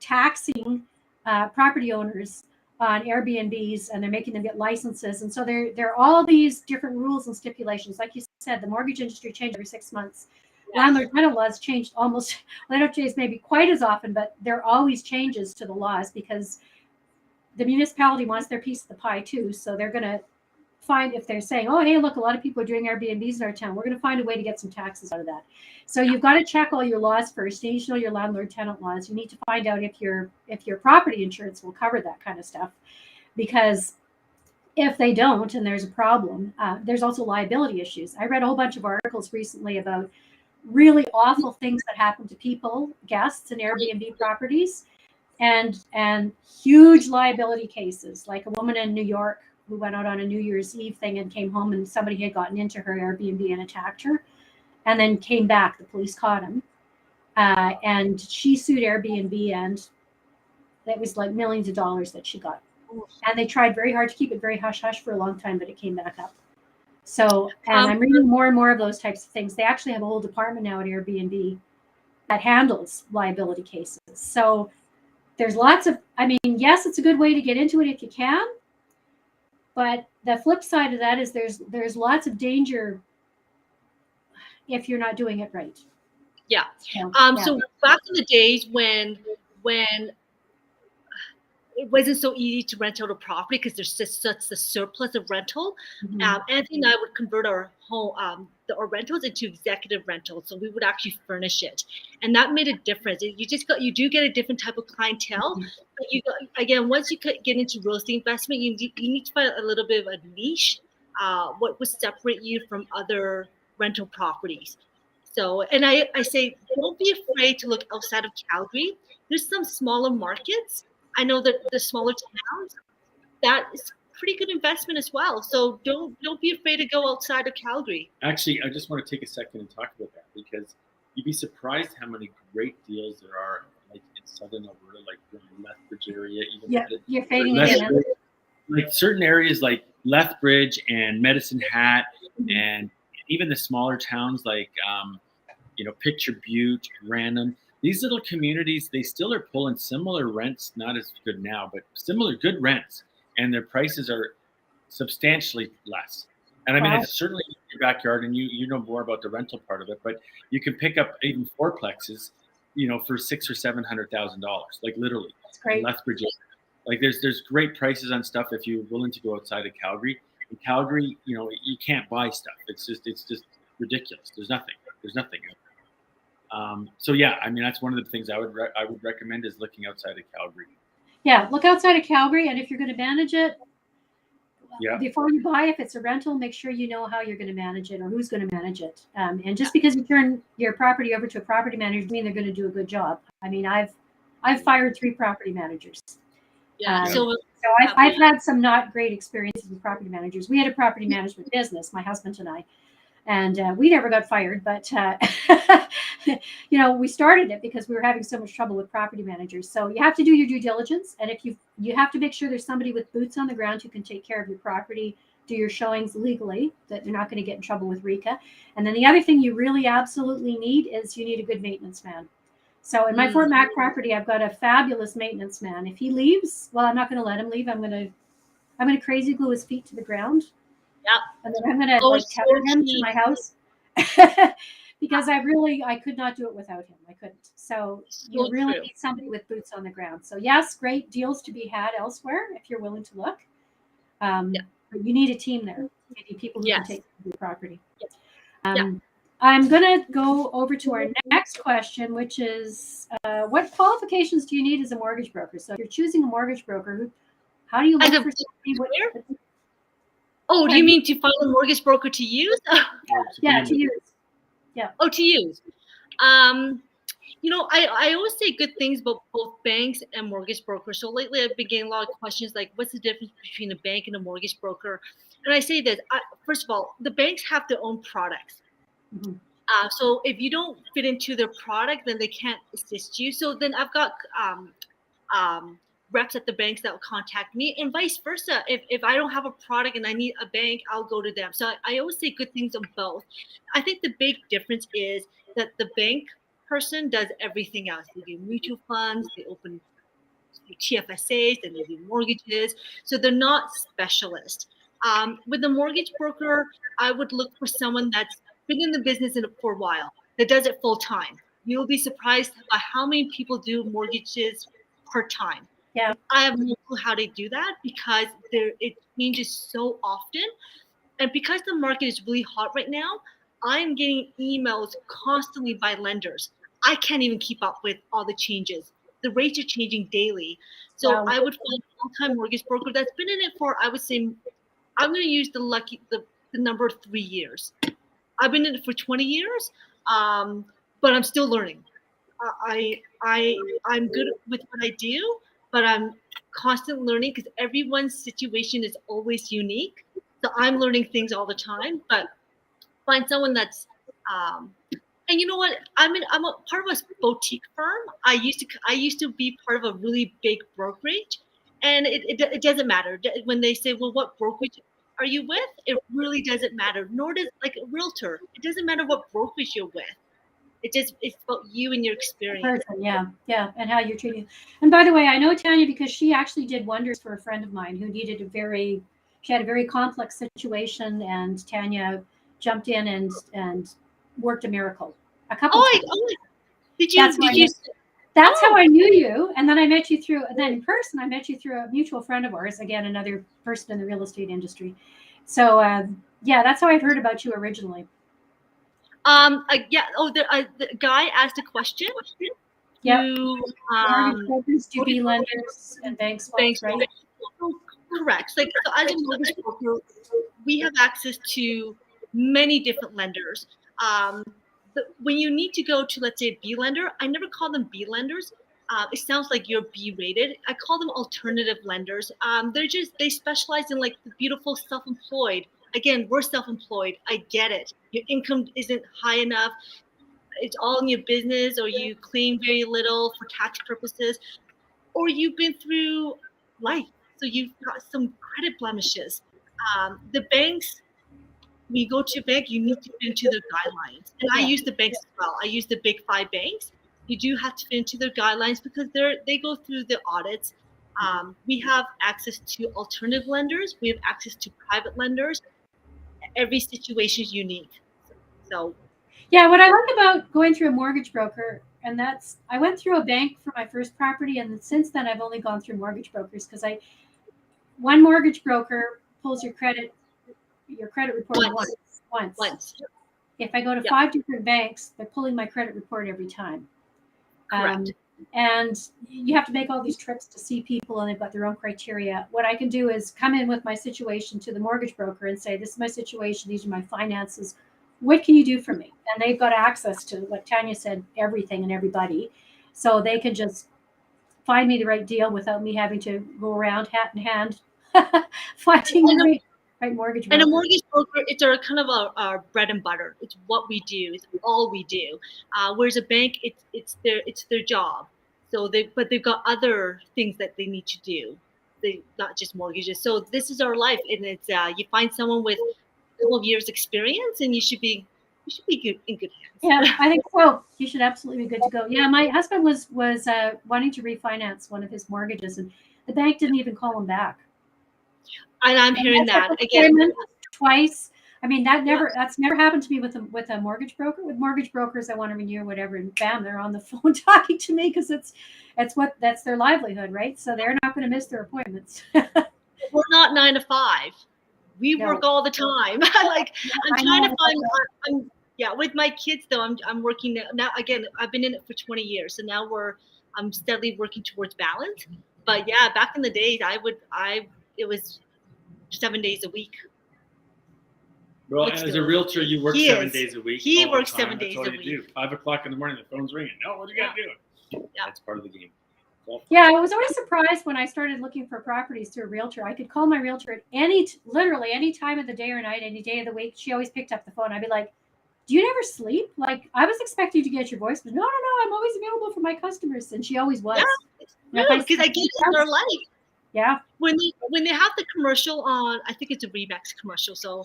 Speaker 1: taxing property owners on Airbnbs, and they're making them get licenses. And so there are all these different rules and stipulations. Like you said, the mortgage industry changes every 6 months. Yes. Landlord-tenant laws changed almost, well, they don't change maybe quite as often, but there are always changes to the laws, because the municipality wants their piece of the pie too. So they're going to find, if they're saying, oh, hey, look, a lot of people are doing Airbnbs in our town, we're going to find a way to get some taxes out of that. So you've got to check all your laws first. You need to know your landlord-tenant laws. You need to find out if your property insurance will cover that kind of stuff, because if they don't, and there's a problem, there's also liability issues. I read a whole bunch of articles recently about really awful things that happen to people, guests in Airbnb properties, and huge liability cases, like a woman in New York who went out on a New Year's Eve thing and came home, and somebody had gotten into her Airbnb and attacked her, and then came back. The police caught him, and she sued Airbnb, and it was like millions of dollars that she got. And they tried very hard to keep it very hush-hush for a long time, but it came back up. So, and I'm reading more and more of those types of things. They actually have a whole department now at Airbnb that handles liability cases. So there's lots of, yes, it's a good way to get into it if you can. But the flip side of that is there's lots of danger if you're not doing it right.
Speaker 2: Yeah. So back in the days when it wasn't so easy to rent out a property because there's just such a surplus of rental. Anthony and I would convert our home, our rentals into executive rentals, so we would actually furnish it, and that made a difference. You do get a different type of clientele, but again, once you get into real estate investment, you need to find a little bit of a niche. What would separate you from other rental properties? So, and I say, don't be afraid to look outside of Calgary. There's some smaller markets. I know that the smaller towns, that is pretty good investment as well. So don't be afraid to go outside of Calgary.
Speaker 3: Actually, I just want to take a second and talk about that, because you'd be surprised how many great deals there are, like in southern Alberta, like the Lethbridge area.
Speaker 1: You're fading again.
Speaker 3: Like certain areas like Lethbridge and Medicine Hat, and even the smaller towns like Picture Butte, Random. These little communities, they still are pulling similar rents, not as good now, but similar good rents, and their prices are substantially less. And it's certainly in your backyard, and you know more about the rental part of it, but you can pick up even fourplexes, for $600,000 or $700,000, like literally.
Speaker 1: That's great.
Speaker 3: In Lethbridge, like there's great prices on stuff if you're willing to go outside of Calgary. In Calgary, you can't buy stuff. It's just ridiculous. There's nothing. So yeah, that's one of the things I would recommend, is looking outside of Calgary.
Speaker 1: Yeah, look outside of Calgary, and if you're going to manage it, before you buy, if it's a rental, make sure you know how you're going to manage it or who's going to manage it. And just because you turn your property over to a property manager doesn't mean they're going to do a good job. I've fired 3 property managers. So I've had some not great experiences with property managers. We had a property management business, my husband and I. And we never got fired, but we started it because we were having so much trouble with property managers. So you have to do your due diligence, and if you have to make sure there's somebody with boots on the ground who can take care of your property, do your showings legally, that they're not going to get in trouble with RECA. And then the other thing you really absolutely need is you need a good maintenance man. So in my Fort Mac property, I've got a fabulous maintenance man. If he leaves, well, I'm not going to let him leave. I'm going to crazy glue his feet to the ground.
Speaker 2: Yeah.
Speaker 1: And then I'm going to tether him to my house because I could not do it without him. I couldn't. So you really need somebody with boots on the ground. So yes, great deals to be had elsewhere if you're willing to look. But you need a team there. You need people who can take care of your property. I'm going to go over to our next question, which is what qualifications do you need as a mortgage broker? So if you're choosing a mortgage broker, how do you look for somebody?
Speaker 2: Oh, do you mean to find a mortgage broker to use?
Speaker 1: Yeah, to use. Yeah.
Speaker 2: Oh, to use. I always say good things about both banks and mortgage brokers. So lately I've been getting a lot of questions like, what's the difference between a bank and a mortgage broker? And I say this, first of all, the banks have their own products.
Speaker 1: Mhm.
Speaker 2: So if you don't fit into their product, then they can't assist you. So then I've got reps at the banks that will contact me, and vice versa. If I don't have a product and I need a bank, I'll go to them. So I always say good things on both. I think the big difference is that the bank person does everything else. They do mutual funds, they open TFSAs, and they do mortgages. So they're not specialists. With a mortgage broker, I would look for someone that's been in the business for a while, that does it full time. You'll be surprised by how many people do mortgages part time.
Speaker 1: Yeah.
Speaker 2: I have no clue how they do that because it changes so often. And because the market is really hot right now, I'm getting emails constantly by lenders. I can't even keep up with all the changes. The rates are changing daily. So
Speaker 1: Wow.
Speaker 2: I would find a full-time mortgage broker that's been in it for, I would say, I'm going to use the number 3 years. I've been in it for 20 years, but I'm still learning. I'm good with what I do, but I'm constant learning because everyone's situation is always unique. So I'm learning things all the time. But find someone that's, and you know what? I'm a part of a boutique firm. I used to be part of a really big brokerage, and it doesn't matter when they say, well, what brokerage are you with? It really doesn't matter. Nor does like a realtor. It doesn't matter what brokerage you're with. It's about you and your experience.
Speaker 1: Person, yeah, and how you're treating. And by the way, I know Tanya because she actually did wonders for a friend of mine who needed she had a very complex situation, and Tanya jumped in and worked a miracle a couple times.
Speaker 2: Did
Speaker 1: That's
Speaker 2: you?
Speaker 1: That's how I knew you, and then I met you through. And then in person, I met you through a mutual friend of ours. Again, another person in the real estate industry. So yeah, that's how I'd heard about you originally.
Speaker 2: Yeah. Oh, the guy asked a question.
Speaker 1: Yeah.
Speaker 2: Do
Speaker 1: Mortgage brokers, do B lenders, and banks, right?
Speaker 2: Correct. Like so as a mortgage broker, we have access to many different lenders. When you need to go to, let's say, a B lender, I never call them B lenders. It sounds like you're B rated. I call them alternative lenders. They specialize in like the beautiful self-employed. Again, we're self-employed. I get it. Your income isn't high enough. It's all in your business, or you claim very little for tax purposes, or you've been through life, so you've got some credit blemishes. The banks, when you go to a bank, you need to fit into their guidelines. And I use the banks as well. I use the big 5 banks. You do have to fit into their guidelines because they go through the audits. We have access to alternative lenders. We have access to private lenders. Every situation is unique. So
Speaker 1: yeah, what I like about going through a mortgage broker, and that's I went through a bank for my first property, and since then I've only gone through mortgage brokers because one mortgage broker pulls your credit report once. If I go to 5 different banks, they're pulling my credit report every time.
Speaker 2: correct.
Speaker 1: And you have to make all these trips to see people, and they've got their own criteria. What I can do is come in with my situation to the mortgage broker and say, this is my situation, these are my finances. What can you do for me? And they've got access to, like Tanya said, everything and everybody. So they can just find me the right deal without me having to go around hat in hand finding the right mortgage broker.
Speaker 2: And a mortgage broker, it's our kind of our bread and butter. It's what we do. It's all we do. Whereas a bank, it's their job. So they've got other things that they need to do. They not just mortgages. So this is our life, and it's you find someone with a couple of years experience, and you should be good in good hands.
Speaker 1: Yeah, I think so. You should absolutely be good to go. Yeah, my husband was wanting to refinance one of his mortgages, and the bank didn't even call him back.
Speaker 2: And I'm hearing that again
Speaker 1: twice. I mean, that's never happened to me with a mortgage broker. With mortgage brokers, I want to renew whatever, and bam, they're on the phone talking to me because that's their livelihood, right? So they're not going to miss their appointments.
Speaker 2: We're not 9 to 5. We work all the time. Like I'm trying to find. With my kids though, I'm working now. Again, I've been in it for 20 years, so now I'm steadily working towards balance. But yeah, back in the days, it was 7 days a week.
Speaker 3: Well,
Speaker 2: But
Speaker 3: and as
Speaker 2: still,
Speaker 3: a realtor, you work
Speaker 2: he
Speaker 3: 7
Speaker 2: is.
Speaker 3: days a week.
Speaker 2: He
Speaker 3: all the
Speaker 2: works
Speaker 3: time.
Speaker 2: 7
Speaker 3: That's
Speaker 2: days
Speaker 3: all
Speaker 2: a
Speaker 3: you
Speaker 2: week.
Speaker 3: do. 5 o'clock in the morning, the phone's ringing. No, what do you got to do?
Speaker 2: Yeah.
Speaker 3: That's part of the game.
Speaker 1: Yeah, I was always surprised when I started looking for properties through a realtor. I could call my realtor at literally any time of the day or night, any day of the week. She always picked up the phone. I'd be like, "Do you never sleep?" Like, I was expecting to get your voice, but no, I'm always available for my customers, and she always was.
Speaker 2: Yeah, it's
Speaker 1: And if
Speaker 2: true
Speaker 1: I
Speaker 2: because I get it in their life.
Speaker 1: yeah,
Speaker 2: When they have the commercial on, I think it's a Remax commercial. So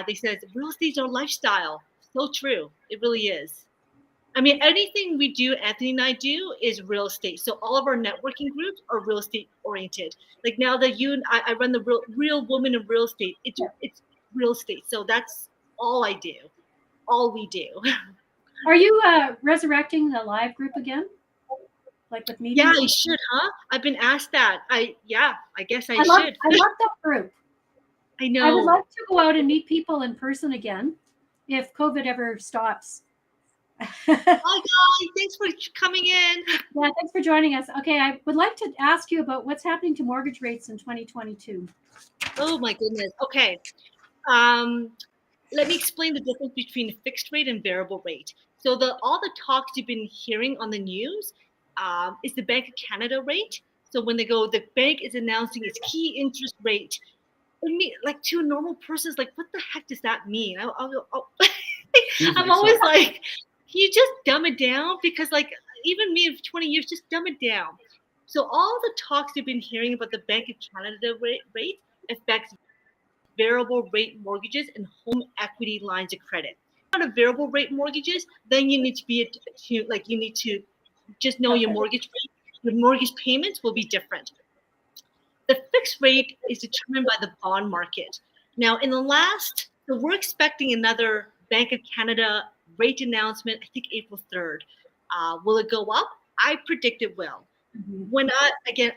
Speaker 2: they said real estate's our lifestyle. So true. It really is. I mean, anything we do, Anthony and I do, is real estate. So all of our networking groups are real estate oriented. Like now that you and I run the real woman in real estate. It's real estate. So that's all I do. All we do.
Speaker 1: are you resurrecting the live group again? Like with meetings?
Speaker 2: Yeah, I should, huh? I've been asked that. I guess I
Speaker 1: love
Speaker 2: should.
Speaker 1: that group.
Speaker 2: I know.
Speaker 1: I would like to go out and meet people in person again if COVID ever stops.
Speaker 2: Hi guys, thanks for coming in.
Speaker 1: Yeah, thanks for joining us. Okay, I would like to ask you about what's happening to mortgage rates in 2022.
Speaker 2: Oh my goodness. Okay. Let me explain the difference between fixed rate and variable rate. So all the talks you've been hearing on the news is the Bank of Canada rate. So when they go, the bank is announcing its key interest rate. I mean, like to a normal person, it's like, what the heck does that mean? I'm always like, can you just dumb it down? Because like even me of 20 years, just dumb it down. So all the talks you've been hearing about the Bank of Canada rate affects variable rate mortgages and home equity lines of credit. Not a variable rate mortgages, then you need to you need to just know your mortgage rate. Your mortgage payments will be different. The fixed rate is determined by the bond market. Now, so we're expecting another Bank of Canada rate announcement, I think April 3rd. Will it go up? I predict it will. Mm-hmm.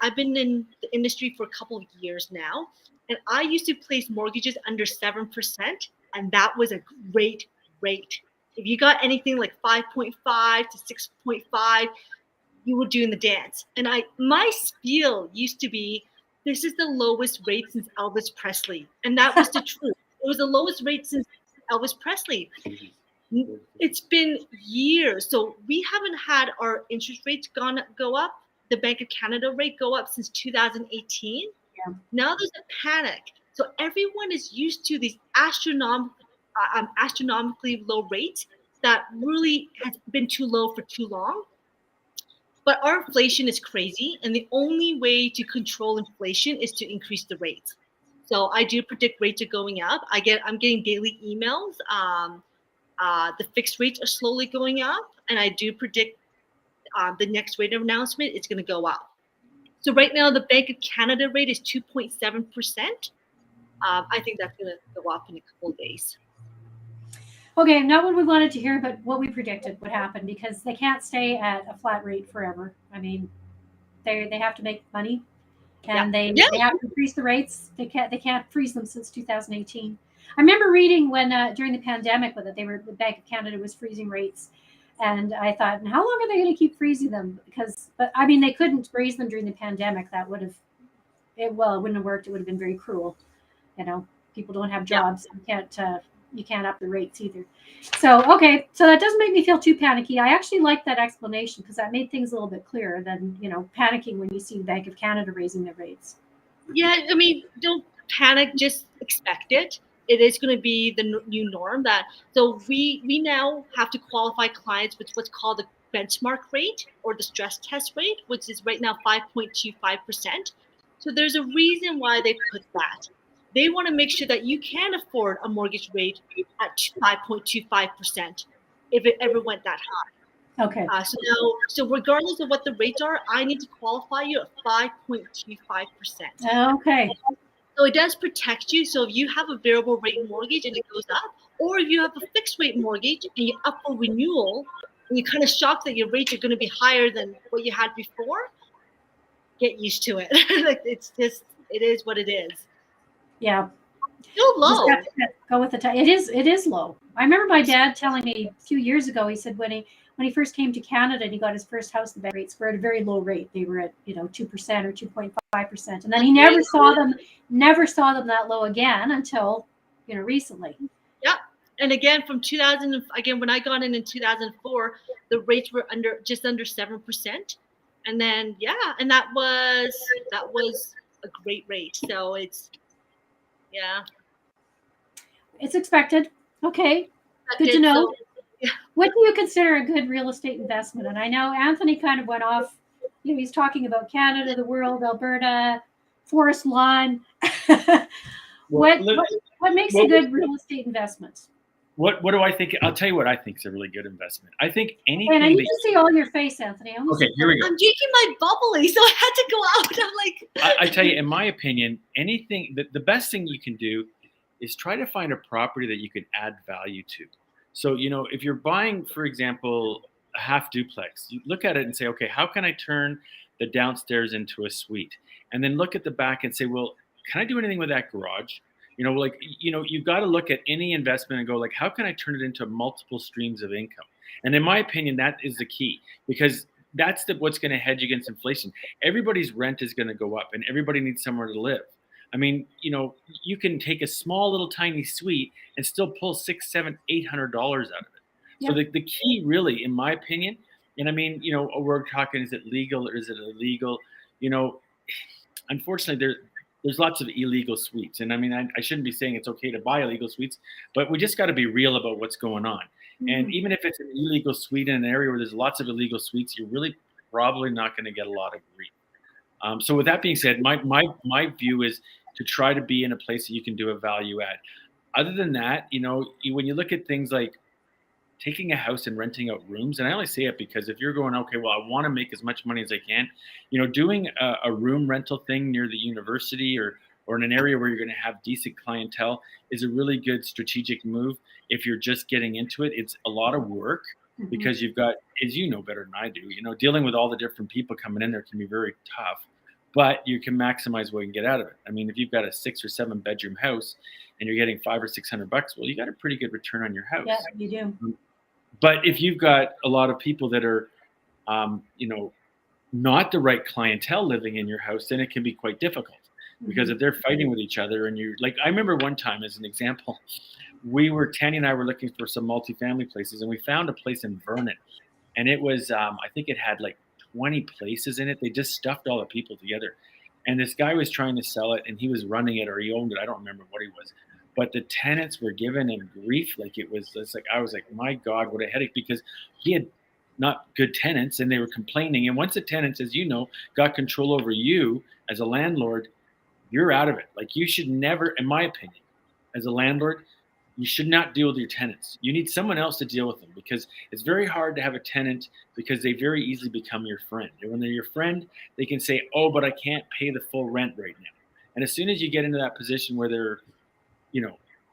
Speaker 2: I've been in the industry for a couple of years now, and I used to place mortgages under 7%, and that was a great rate. If you got anything like 5.5 to 6.5, you were doing the dance. And my spiel used to be, this is the lowest rate since Elvis Presley. And that was the truth. It was the lowest rate since Elvis Presley. It's been years. So we haven't had our interest rates go up, the Bank of Canada rate go up since 2018. Yeah. Now there's a panic. So everyone is used to these astronomically low rates that really has been too low for too long. But our inflation is crazy, and the only way to control inflation is to increase the rates. So I do predict rates are going up. I'm getting daily emails. The fixed rates are slowly going up, and I do predict the next rate announcement is going to go up. So right now, the Bank of Canada rate is 2.7%. I think that's going to go up in a couple of days.
Speaker 1: Okay, not what we wanted to hear, but what we predicted would happen, because they can't stay at a flat rate forever. I mean, they have to make money, and they have to increase the rates. They can't freeze them since 2018. I remember reading when during the pandemic with it, the Bank of Canada was freezing rates, and I thought, and how long are they going to keep freezing them? But I mean, they couldn't freeze them during the pandemic. It wouldn't have worked. It would have been very cruel. You know, people don't have jobs. You can't up the rates either. So that doesn't make me feel too panicky. I actually like that explanation, because that made things a little bit clearer than panicking when you see the Bank of Canada raising their rates.
Speaker 2: Yeah, I mean, don't panic. Just expect it. It is going to be the new norm. So we now have to qualify clients with what's called the benchmark rate or the stress test rate, which is right now 5.25%. So there's a reason why they put that. They want to make sure that you can afford a mortgage rate at 5.25% if it ever went that high.
Speaker 1: Okay.
Speaker 2: So regardless of what the rates are, I need to qualify you at 5.25%.
Speaker 1: Okay.
Speaker 2: So it does protect you. So if you have a variable rate mortgage and it goes up, or if you have a fixed rate mortgage and you're up for renewal, and you're kind of shocked that your rates are going to be higher than what you had before, get used to it. It is what it is.
Speaker 1: Yeah.
Speaker 2: Still low.
Speaker 1: Just have to go with the time. It is low. I remember my dad telling me a few years ago. He said when he first came to Canada and he got his first house, the bank rates were at a very low rate. They were at 2% or 2.5%, and then he never saw them that low again until recently.
Speaker 2: Yeah. And again, from 2000, again, when I got in 2004, the rates were just under 7%. And then, and that was a great rate. So it's,
Speaker 1: It's expected. Okay. Good to know.
Speaker 2: So,
Speaker 1: What do you consider a good real estate investment? And I know Anthony kind of went off, he's talking about Canada, the world, Alberta, forest lawn. What makes a good real estate investment?
Speaker 3: What do I think? I'll tell you what I think is a really good investment. I think anything.
Speaker 1: And I need to see all your face, Anthony.
Speaker 3: Okay, here we go.
Speaker 2: I'm drinking my bubbly, so I had to go out. I'm like.
Speaker 3: I tell you, in my opinion, anything. The best thing you can do is try to find a property that you can add value to. So if you're buying, for example, a half duplex, you look at it and say, okay, how can I turn the downstairs into a suite? And then look at the back and say, well, can I do anything with that garage? You've got to look at any investment and go like, how can I turn it into multiple streams of income? And in my opinion, that is the key, because that's what's going to hedge against inflation. Everybody's rent is going to go up and everybody needs somewhere to live. I mean, you can take a small little tiny suite and still pull $600, $700, $800 out of it. Yeah. So the key really, in my opinion, and I mean, we're talking, is it legal or is it illegal? Unfortunately, there's lots of illegal suites. And I mean, I shouldn't be saying it's okay to buy illegal suites, but we just got to be real about what's going on. Mm-hmm. And even if it's an illegal suite in an area where there's lots of illegal suites, you're really probably not going to get a lot of grief. So with that being said, my view is to try to be in a place that you can do a value add. Other than that, when you look at things like taking a house and renting out rooms, and I only say it because if you're going, okay, well, I want to make as much money as I can, doing a room rental thing near the university or in an area where you're going to have decent clientele is a really good strategic move. If you're just getting into it, it's a lot of work because you've got, as you know better than I do, dealing with all the different people coming in there can be very tough, but you can maximize what you can get out of it. I mean, if you've got a 6 or 7 bedroom house and you're getting $500 or $600, well, you got a pretty good return on your house.
Speaker 1: Yeah, you do.
Speaker 3: But if you've got a lot of people that are, not the right clientele living in your house, then it can be quite difficult because if they're fighting with each other and you're like, I remember one time as an example, Tanya and I were looking for some multifamily places and we found a place in Vernon and it was, I think it had like 20 places in it. They just stuffed all the people together. And this guy was trying to sell it and he was running it or he owned it. I don't remember what he was. But the tenants were giving him grief. I was like, my God, what a headache, because he had not good tenants and they were complaining. And once the tenants, as you know, got control over you as a landlord, you're out of it. Like you should never, in my opinion, as a landlord, you should not deal with your tenants. You need someone else to deal with them because it's very hard to have a tenant because they very easily become your friend. And when they're your friend, they can say, oh, but I can't pay the full rent right now. And as soon as you get into that position where they're,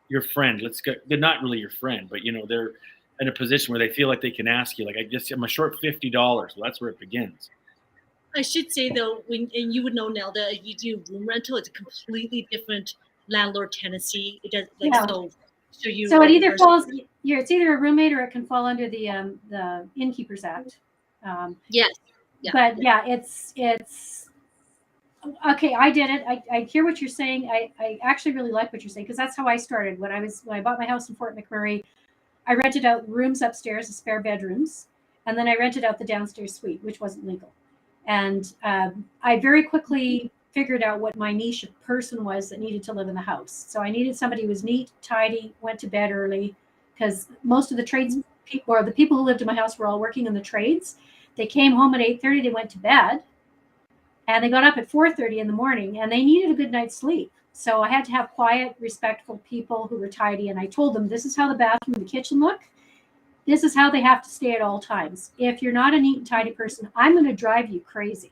Speaker 3: your friend, they're not really your friend, but they're in a position where they feel like they can ask you, like, I'm a short $50. Well, that's where it begins.
Speaker 2: I should say though, and you would know, Nelda, if you do room rental, it's a completely different landlord tenancy. It does so it either falls. It's either a roommate or it can fall under the Innkeepers Act.
Speaker 1: Yes. Yeah. But yeah, it's. Okay, I did it. I hear what you're saying. I actually really like what you're saying because that's how I started. When I bought my house in Fort McMurray, I rented out rooms upstairs, the spare bedrooms, and then I rented out the downstairs suite, which wasn't legal. And I very quickly figured out what my niche of person was that needed to live in the house. So I needed somebody who was neat, tidy, went to bed early, because most of the trades people or the people who lived in my house were all working in the trades. They came home at 8:30, they went to bed. And they got up at 4:30 in the morning and they needed a good night's sleep. So I had to have quiet, respectful people who were tidy. And I told them, this is how the bathroom and the kitchen look. This is how they have to stay at all times. If you're not a neat and tidy person, I'm going to drive you crazy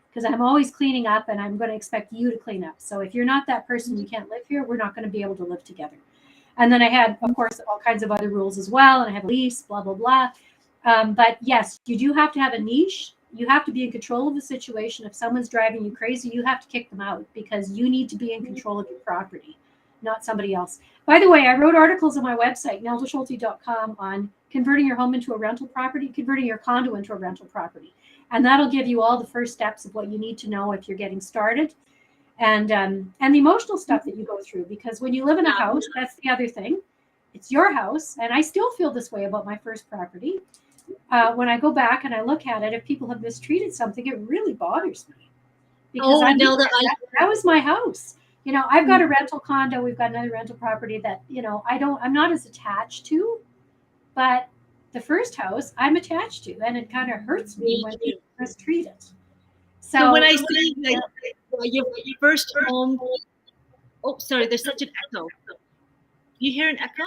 Speaker 1: because I'm always cleaning up and I'm going to expect you to clean up. So if you're not that person, you can't live here. We're not going to be able to live together. And then I had, of course, all kinds of other rules as well. And I have a lease, blah, blah, blah. But yes, you do have to have a niche. You have to be in control of the situation. If someone's driving you crazy, you have to kick them out because you need to be in control of your property, not somebody else. By the way, I wrote articles on my website, neldaschulte.com, on converting your home into a rental property, converting your condo into a rental property. And that'll give you all the first steps of what you need to know if you're getting started. And the emotional stuff that you go through, because when you live in a house, that's the other thing. it's your house, and I still feel this way about my first property. When I go back and I look at it, if people have mistreated something, it really bothers me because that was my house. You know, I've got a rental condo. We've got another rental property that, you know, I'm not as attached to, but the first house I'm attached to, and it kind of hurts me when people mistreat it.
Speaker 2: So when I see like your first home, oh, sorry, there's such an echo. You hear an echo?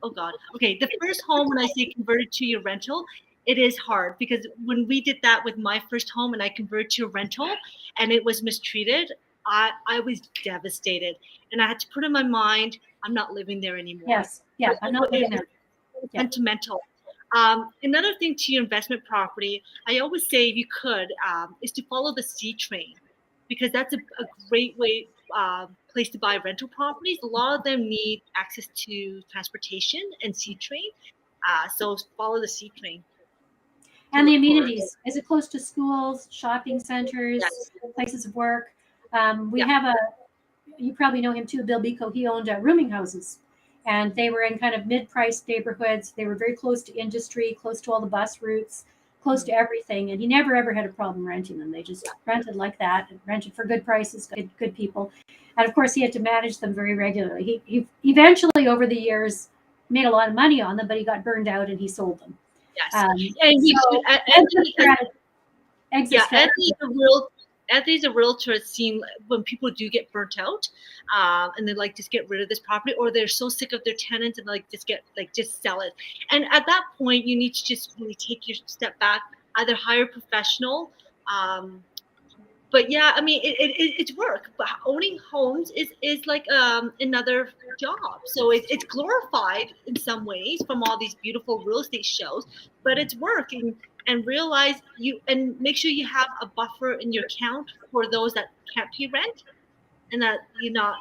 Speaker 2: Oh God. Okay, the first home, when I say converted to your rental, it is hard because when we did that with my first home and I converted to a rental and it was mistreated, I was devastated, and I had to put in my mind, I'm not living there anymore.
Speaker 1: Yes, yeah, I'm not living there.
Speaker 2: Sentimental. Another thing to your investment property, I always say, if you could, is to follow the C train, because that's a great place to buy rental properties. A lot of them need access to transportation and C train, so follow the C train.
Speaker 1: And the amenities. Is it close to schools, shopping centers, places of work? We have you probably know him too, Bill Biko. He owned rooming houses, and they were in kind of mid-priced neighborhoods. They were very close to industry, close to all the bus routes, close to everything. And he never, ever had a problem renting them. They just rented like that, and rented for good prices, good people. And of course, he had to manage them very regularly. He eventually, over the years, made a lot of money on them, but he got burned out and he sold them.
Speaker 2: Yes, Anthony's a realtor. Has seen when people do get burnt out, and they like just get rid of this property, or they're so sick of their tenants and just sell it. And at that point, you need to just really take your step back, either hire a professional. But yeah, I mean, it's work. But owning homes is like another job. So it's glorified in some ways from all these beautiful real estate shows, but it's work. And realize and make sure you have a buffer in your account for those that can't pay rent, and that you're not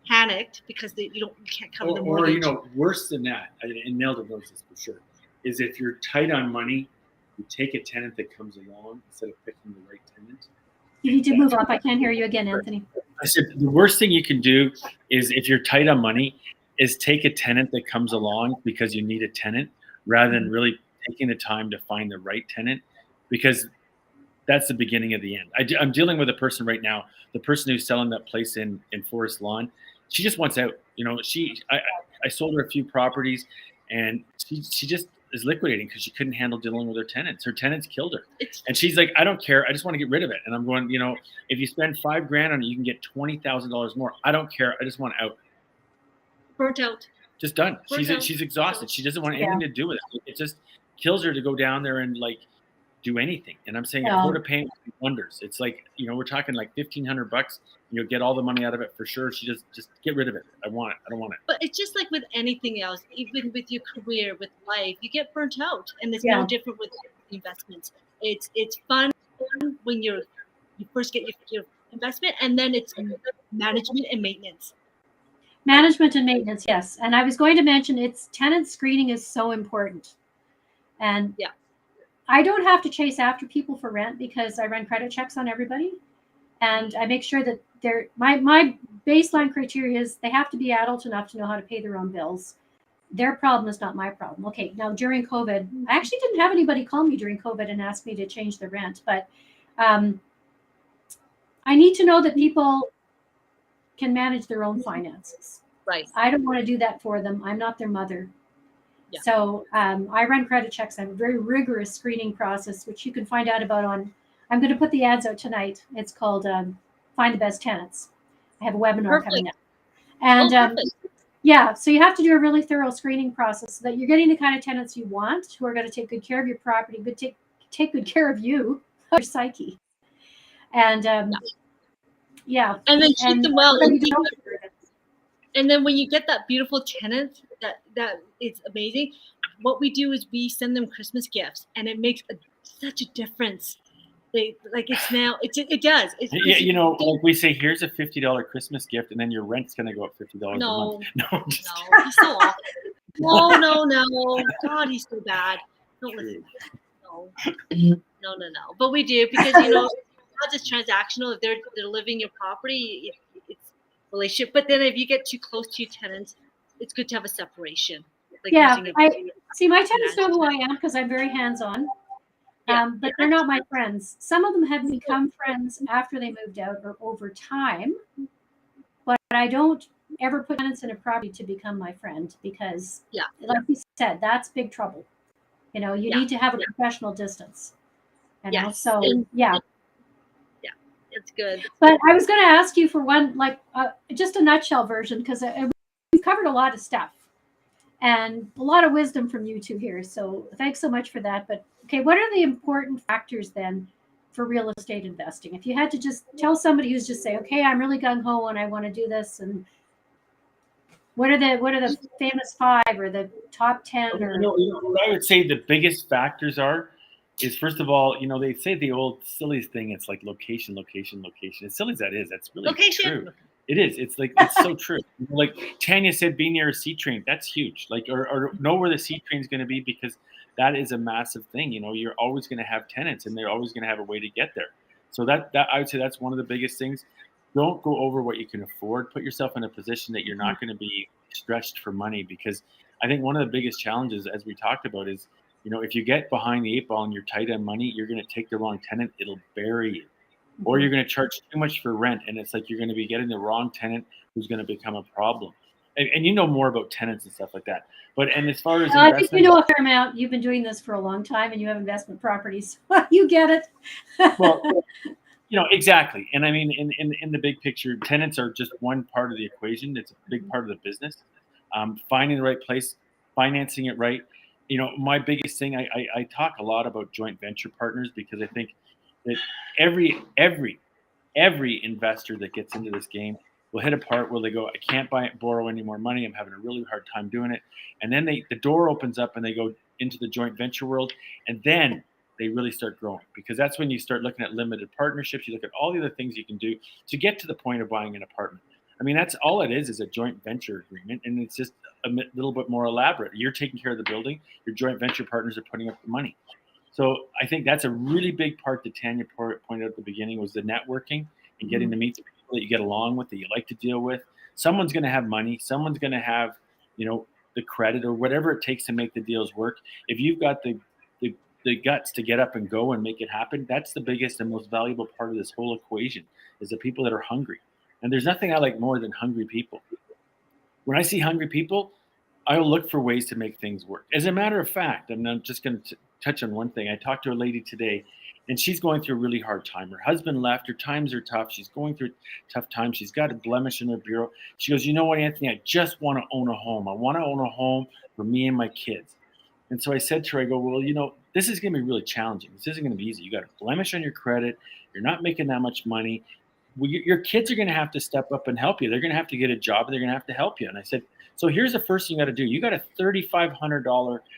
Speaker 2: panicked because you can't cover the mortgage.
Speaker 3: Or you know, worse than that, and Nelda knows this for sure, is if you're tight on money, you take a tenant that comes along instead of picking the right tenant.
Speaker 1: You need to move up. I can't hear you again, Anthony.
Speaker 3: I said the worst thing you can do is, if you're tight on money, is take a tenant that comes along because you need a tenant, rather than really taking the time to find the right tenant, because that's the beginning of the end. I'm dealing with a person right now, the person who's selling that place in Forest Lawn. She just wants out. You know, I sold her a few properties, and she just is liquidating because she couldn't handle dealing with her tenants. Her tenants killed her. And she's like, I don't care. I just want to get rid of it. And I'm going, you know, if you spend $5,000 on it, you can get $20,000 more. I don't care. I just want out.
Speaker 2: Burnt out.
Speaker 3: Just done. She's exhausted. She doesn't want anything to do with it. It just kills her to go down there and like do anything. And I'm saying a quarter payment wonders. It's like, you know, we're talking like $1,500. You'll get all the money out of it for sure. She just get rid of it. I want it. I don't want it.
Speaker 2: But it's just like with anything else, even with your career, with life, you get burnt out, and it's no different with investments. It's fun when you first get your investment, and then it's management and maintenance.
Speaker 1: Management and maintenance, yes. And I was going to mention tenant screening is so important. And I don't have to chase after people for rent because I run credit checks on everybody. And I make sure that my baseline criteria is they have to be adult enough to know how to pay their own bills. Their problem is not my problem. Okay, now during COVID, I actually didn't have anybody call me during COVID and ask me to change the rent. But I need to know that people can manage their own finances.
Speaker 2: Right.
Speaker 1: I don't want to do that for them. I'm not their mother. Yeah. So I run credit checks. I have a very rigorous screening process, which you can find out about I'm going to put the ads out tonight. It's called Find the Best Tenants. I have a webinar coming up. And so you have to do a really thorough screening process so that you're getting the kind of tenants you want, who are going to take good care of your property, take good care of you, your psyche. And and
Speaker 2: then treat them well. And then when you get that beautiful tenant that is amazing, what we do is we send them Christmas gifts, and it makes such a difference. It does.
Speaker 3: You know, like we say, here's a $50 Christmas gift, and then your rent's going to go up $50 a month. No,
Speaker 2: he's so awful. No. God, he's so bad. Don't listen. No. But we do, because you know, it's not just transactional. If they're living your property, it's relationship. But then if you get too close to your tenants, it's good to have a separation. Like
Speaker 1: Yeah,
Speaker 2: using
Speaker 1: my tenants know who I am because I'm very hands-on. But they're not my friends. Some of them have become friends after they moved out or over time. But I don't ever put tenants in a property to become my friend because, like you said, that's big trouble. You know, you need to have a professional distance. You know, so yeah.
Speaker 2: Yeah, it's good.
Speaker 1: But I was going to ask you for one, like just a nutshell version, because we've covered a lot of stuff and a lot of wisdom from you two here. So thanks so much for that. But okay, what are the important factors then for real estate investing? If you had to just tell somebody who's just say, okay, I'm really gung ho and I want to do this, and what are the famous 5 or the top 10? Or
Speaker 3: what I would say the biggest factors is, first of all, they say the old silly thing. It's like location, location, location. As silly as that is, that's really true. It is. It's like, it's so true. Like Tanya said, be near a C train. That's huge. Like, or know where the C train is going to be, because that is a massive thing. You're always going to have tenants, and they're always going to have a way to get there. So that I would say that's one of the biggest things. Don't go over what you can afford. Put yourself in a position that you're not going to be stretched for money, because I think one of the biggest challenges, as we talked about, is if you get behind the 8 ball and you're tight on money, you're going to take the wrong tenant. It'll bury you. Or you're going to charge too much for rent, and it's like you're going to be getting the wrong tenant who's going to become a problem. And you know more about tenants and stuff like that. And as far as
Speaker 1: I think you know a fair amount. You've been doing this for a long time, and you have investment properties. You get it.
Speaker 3: Well, exactly. And I mean, in the big picture, tenants are just one part of the equation. It's a big part of the business. Finding the right place, financing it right. My biggest thing, I talk a lot about joint venture partners, because I think that every investor that gets into this game will hit a part where they go, I can't borrow any more money. I'm having a really hard time doing it. And then the door opens up and they go into the joint venture world, and then they really start growing, because that's when you start looking at limited partnerships. You look at all the other things you can do to get to the point of buying an apartment. I mean, that's all it is a joint venture agreement, and it's just a little bit more elaborate. You're taking care of the building. Your joint venture partners are putting up the money. So I think that's a really big part that Tanya pointed out at the beginning, was the networking and getting to meet the people that you get along with, that you like to deal with. Someone's going to have money. Someone's going to have, the credit or whatever it takes to make the deals work. If you've got the guts to get up and go and make it happen, that's the biggest and most valuable part of this whole equation, is the people that are hungry. And there's nothing I like more than hungry people. When I see hungry people, I will look for ways to make things work. As a matter of fact, I'm just going to touch on one thing. I talked to a lady today, and she's going through a really hard time. Her husband left. Her times are tough. She's going through a tough time. She's got a blemish in her bureau. She goes, you know what, Anthony, I just want to own a home. I want to own a home for me and my kids. And so I said to her, I go, well, this is going to be really challenging. This isn't going to be easy. You got a blemish on your credit. You're not making that much money. Well, your kids are going to have to step up and help you. They're going to have to get a job, and they're going to have to help you. And I said, so here's the first thing you got to do. You got a $3,500,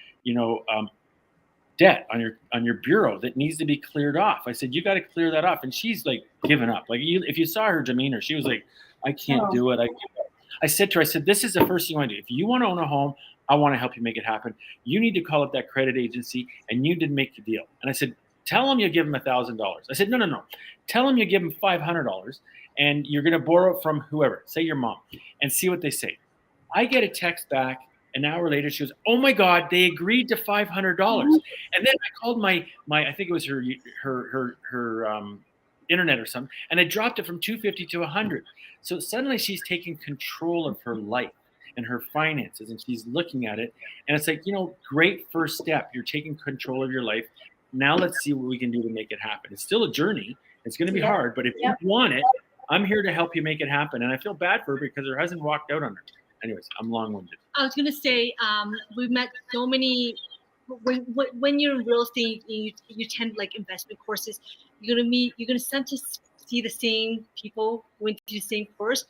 Speaker 3: debt on your bureau that needs to be cleared off. I said, you got to clear that off. And she's like giving up. Like, if you saw her demeanor, she was like, I can't do it. I said to her, this is the first thing you want to do. If you want to own a home, I want to help you make it happen. You need to call up that credit agency, and you did make the deal. And I said, tell them you give them $1,000. I said, no. Tell them you give them $500, and you're going to borrow it from whoever, say your mom, and see what they say. I get a text back an hour later. She goes, oh my God, they agreed to $500. And then I called my I think it was her internet or something, and I dropped it from $250 to $100. So suddenly she's taking control of her life and her finances, and she's looking at it, and it's like, great first step. You're taking control of your life. Now let's see what we can do to make it happen. It's still a journey. It's going to be hard, but if you want it, I'm here to help you make it happen. And I feel bad for her because her husband walked out on her. Anyways, I'm long-winded.
Speaker 2: I was going to say, we've met so many. When you're in real estate, you attend like investment courses. You're going to start to see the same people who went through the same course,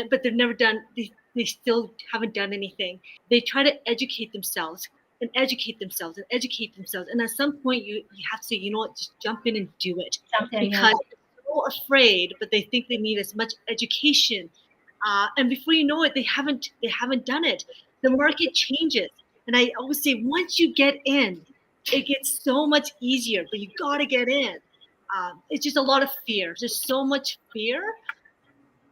Speaker 2: but they've never done. They still haven't done anything. They try to educate themselves. And educate themselves. And at some point, you have to say, you know what, just jump in and do it. Because they're so afraid, but they think they need as much education. And before you know it, they haven't done it. The market changes. And I always say, once you get in, it gets so much easier, but you got to get in. It's just a lot of fear. There's so much fear.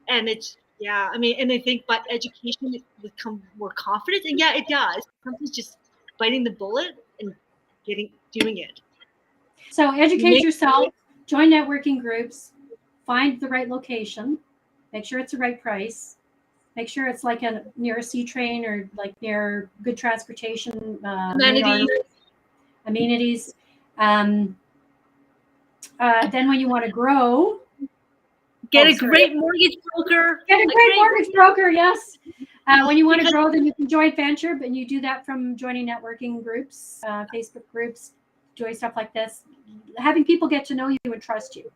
Speaker 2: And it's Yeah, I mean, and I think by education you become more confident, and yeah, it does. Sometimes just biting the bullet and doing it.
Speaker 1: So educate yourself, join networking groups, find the right location, make sure it's the right price, make sure it's like near a C train or like near good transportation, amenities. Then when you want to grow,
Speaker 2: get a great mortgage broker.
Speaker 1: Get a great mortgage broker, yes. When you want to grow, then you can join venture, but you do that from joining networking groups, Facebook groups, doing stuff like this, having people get to know you and trust you.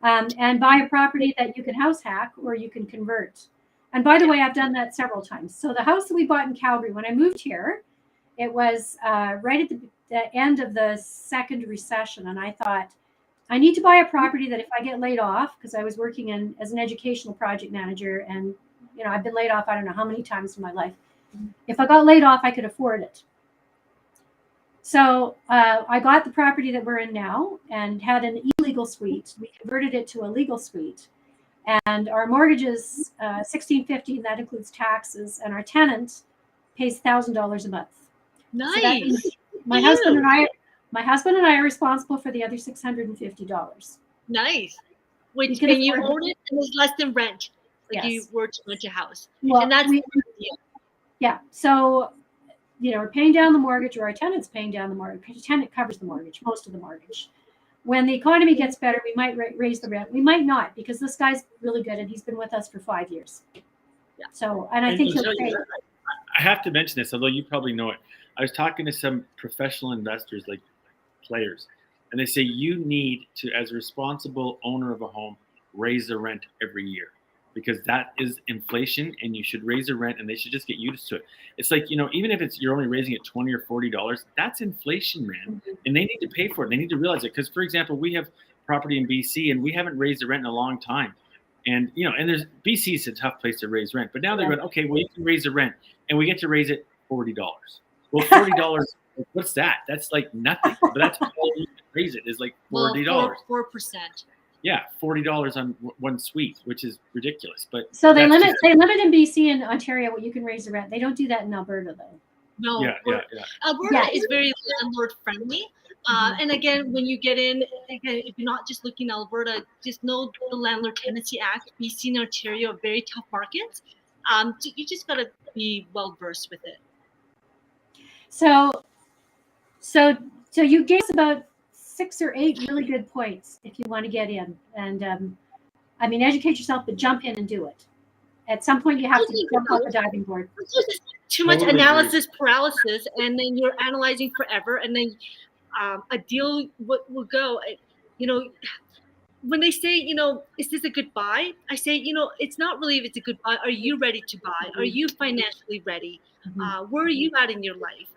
Speaker 1: And buy a property that you can house hack or you can convert. And by the way, I've done that several times. So the house that we bought in Calgary, when I moved here, it was right at the end of the second recession. And I thought, I need to buy a property that if I get laid off, because I was working as an educational project manager, and I've been laid off I don't know how many times in my life. If I got laid off, I could afford it. So I got the property that we're in now and had an illegal suite. We converted it to a legal suite, and our mortgage is $1,650, and that includes taxes. And our tenant pays $1,000 a month.
Speaker 2: Nice.
Speaker 1: So that means my husband and I are responsible for the other $650.
Speaker 2: Nice. Which when you own it, and it's less than rent. Like you were to rent a house.
Speaker 1: Well,
Speaker 2: and that's
Speaker 1: yeah. So, we're paying down the mortgage, or our tenant's paying down the mortgage. The tenant covers the mortgage, most of the mortgage. When the economy gets better, we might raise the rent. We might not, because this guy's really good and he's been with us for 5 years. Yeah. So, and I think he'll pay.
Speaker 3: I have to mention this, although you probably know it. I was talking to some professional investors, like players, and they say you need to, as a responsible owner of a home, raise the rent every year, because that is inflation, and you should raise the rent, and they should just get used to it. It's like, even if you're only raising it $20 or $40, that's inflation, man. Mm-hmm. And they need to pay for it. They need to realize it. Because, for example, we have property in BC, and we haven't raised the rent in a long time. And, and BC is a tough place to raise rent. But now they're going, okay, well, you can raise the rent, and we get to raise it $40. Well, $40, what's that? That's like nothing. But that's all you can raise it is like $40.
Speaker 2: Well, 4%.
Speaker 3: Yeah, $40 on one suite, which is ridiculous. But
Speaker 1: so they limit in BC and Ontario what you can raise the rent. They don't do that in Alberta, though.
Speaker 2: No, Alberta is very landlord friendly. And again, when you get in, if you're not just looking at Alberta, just know the Landlord Tenancy Act. BC and Ontario are very tough markets. You just gotta be well versed with it.
Speaker 1: So you gave us about 6 or 8 really good points if you want to get in. And educate yourself, but jump in and do it. At some point, you have to jump off the diving board.
Speaker 2: Too much analysis paralysis, and then you're analyzing forever, and then a deal will go. When they say, is this a good buy? I say, it's not really if it's a good buy. Are you ready to buy? Are you financially ready? Mm-hmm. Where are you at in your life?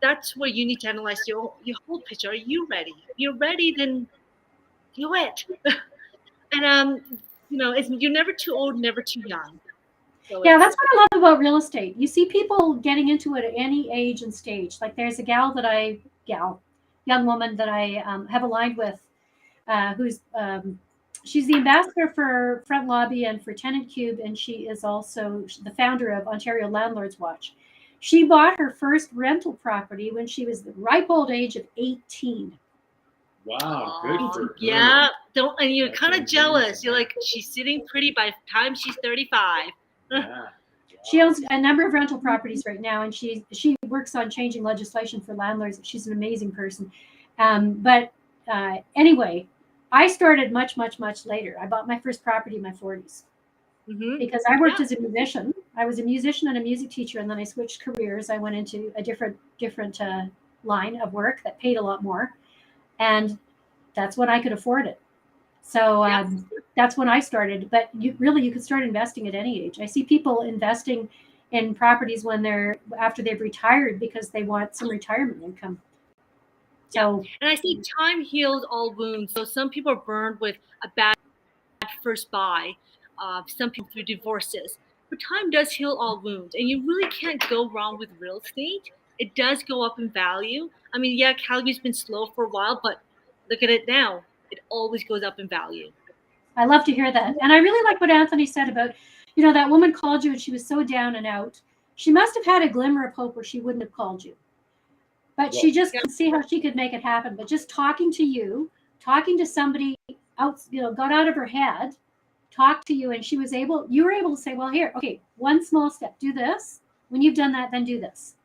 Speaker 2: That's where you need to analyze your whole picture. Are you ready? If you're ready, then do it. And you're never too old, never too young. So
Speaker 1: that's what I love about real estate. You see people getting into it at any age and stage. Like there's a young woman that I have aligned with, who's she's the ambassador for Front Lobby and for Tenant Cube, and she is also the founder of Ontario Landlords Watch. She bought her first rental property when she was the ripe old age of 18.
Speaker 3: Wow, good for her.
Speaker 2: Yeah, and you're kind of jealous. You're like, she's sitting pretty by the time she's 35.
Speaker 3: Yeah.
Speaker 1: She owns a number of rental properties right now, and she works on changing legislation for landlords. She's an amazing person. Anyway, I started much, much, much later. I bought my first property in my 40s. Mm-hmm. Because I worked as a musician. I was a musician and a music teacher, and then I switched careers. I went into a different line of work that paid a lot more, and that's when I could afford it. So that's when I started. But you could start investing at any age. I see people investing in properties after they've retired because they want some retirement income. So,
Speaker 2: and I see time heals all wounds. So some people are burned with a bad first buy. Some people through divorces, but time does heal all wounds, and you really can't go wrong with real estate. It does go up in value. I mean, Calgary's been slow for a while, but look at it now. It always goes up in value.
Speaker 1: I love to hear that, and I really like what Anthony said about You know, that woman called you and she was so down and out. She must have had a glimmer of hope or she wouldn't have called you. But she just could see how she could make it happen. But just talking to you, talking to somebody out, you know, got out of her head, talked to you, and you were able to say, well, here, okay, one small step, do this. When you've done that, then do this.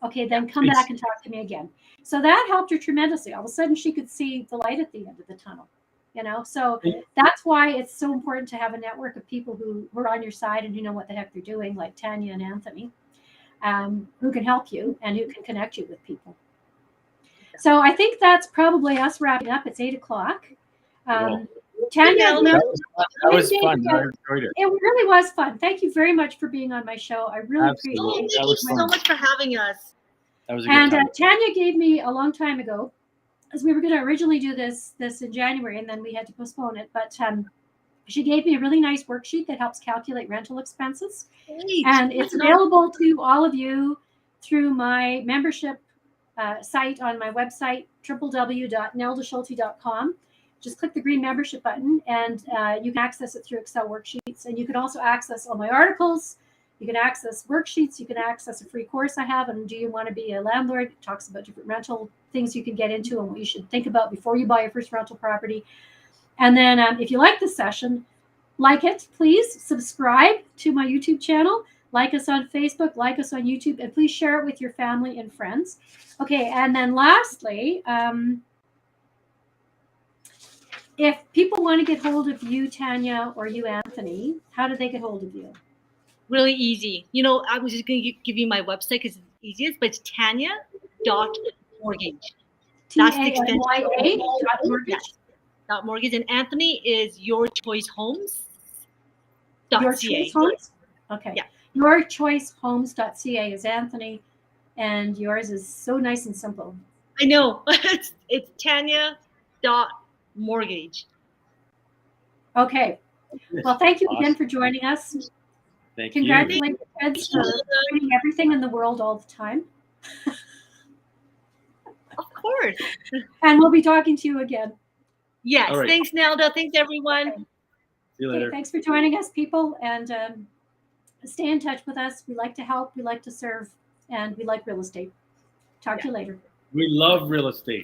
Speaker 1: Okay, then come back and talk to me again. So that helped her tremendously. All of a sudden, she could see the light at the end of the tunnel. You know, so that's why it's so important to have a network of people who are on your side and who know what the heck they're doing, like Tanya and Anthony, who can help you and who can connect you with people. So I think that's probably us wrapping up. It's 8:00. Tanya,
Speaker 3: that was fun. I enjoyed it.
Speaker 1: It really was fun. Thank you very much for being on my show. I really appreciate it.
Speaker 2: Thank you so much for having us.
Speaker 3: That was a good time.
Speaker 1: Tanya gave me a long time ago, as we were going to originally do this in January, and then we had to postpone it. But she gave me a really nice worksheet that helps calculate rental expenses.
Speaker 2: Great.
Speaker 1: And it's available to all of you through my membership site on my website, www.neldaschulte.com. Just click the green membership button and you can access it through Excel worksheets. And you can also access all my articles. You can access worksheets. You can access a free course I have on Do You Want to Be a Landlord? It talks about different rental things you can get into and what you should think about before you buy your first rental property. And then if you like this session, like it, please subscribe to my YouTube channel. Like us on Facebook, like us on YouTube, and please share it with your family and friends. Okay, and then lastly, if people want to get hold of you, Tanya, or you, Anthony, how do they get hold of you?
Speaker 2: Really easy. You know, I was just going to give you my website because it's easiest, but it's Tanya.mortgage. That's the extension.
Speaker 1: Mortgage.
Speaker 2: .mortgage. And Anthony is yourchoicehomes.ca.
Speaker 1: Your Choice Homes? Okay.
Speaker 2: Yeah.
Speaker 1: Yourchoicehomes.ca is Anthony, and yours is so nice and simple.
Speaker 2: I know. It's Tanya.mortgage.
Speaker 1: Okay. Well, thank you again for joining us.
Speaker 3: Thank
Speaker 1: Congratulations for doing everything in the world all the time.
Speaker 2: Of course.
Speaker 1: And we'll be talking to you again.
Speaker 2: Yes.
Speaker 3: Right.
Speaker 2: Thanks, Nelda. Thanks, everyone.
Speaker 3: See you later.
Speaker 1: Okay, thanks for joining us, people, and stay in touch with us. We like to help, we like to serve, and we like real estate. Talk to you later.
Speaker 3: We love real estate.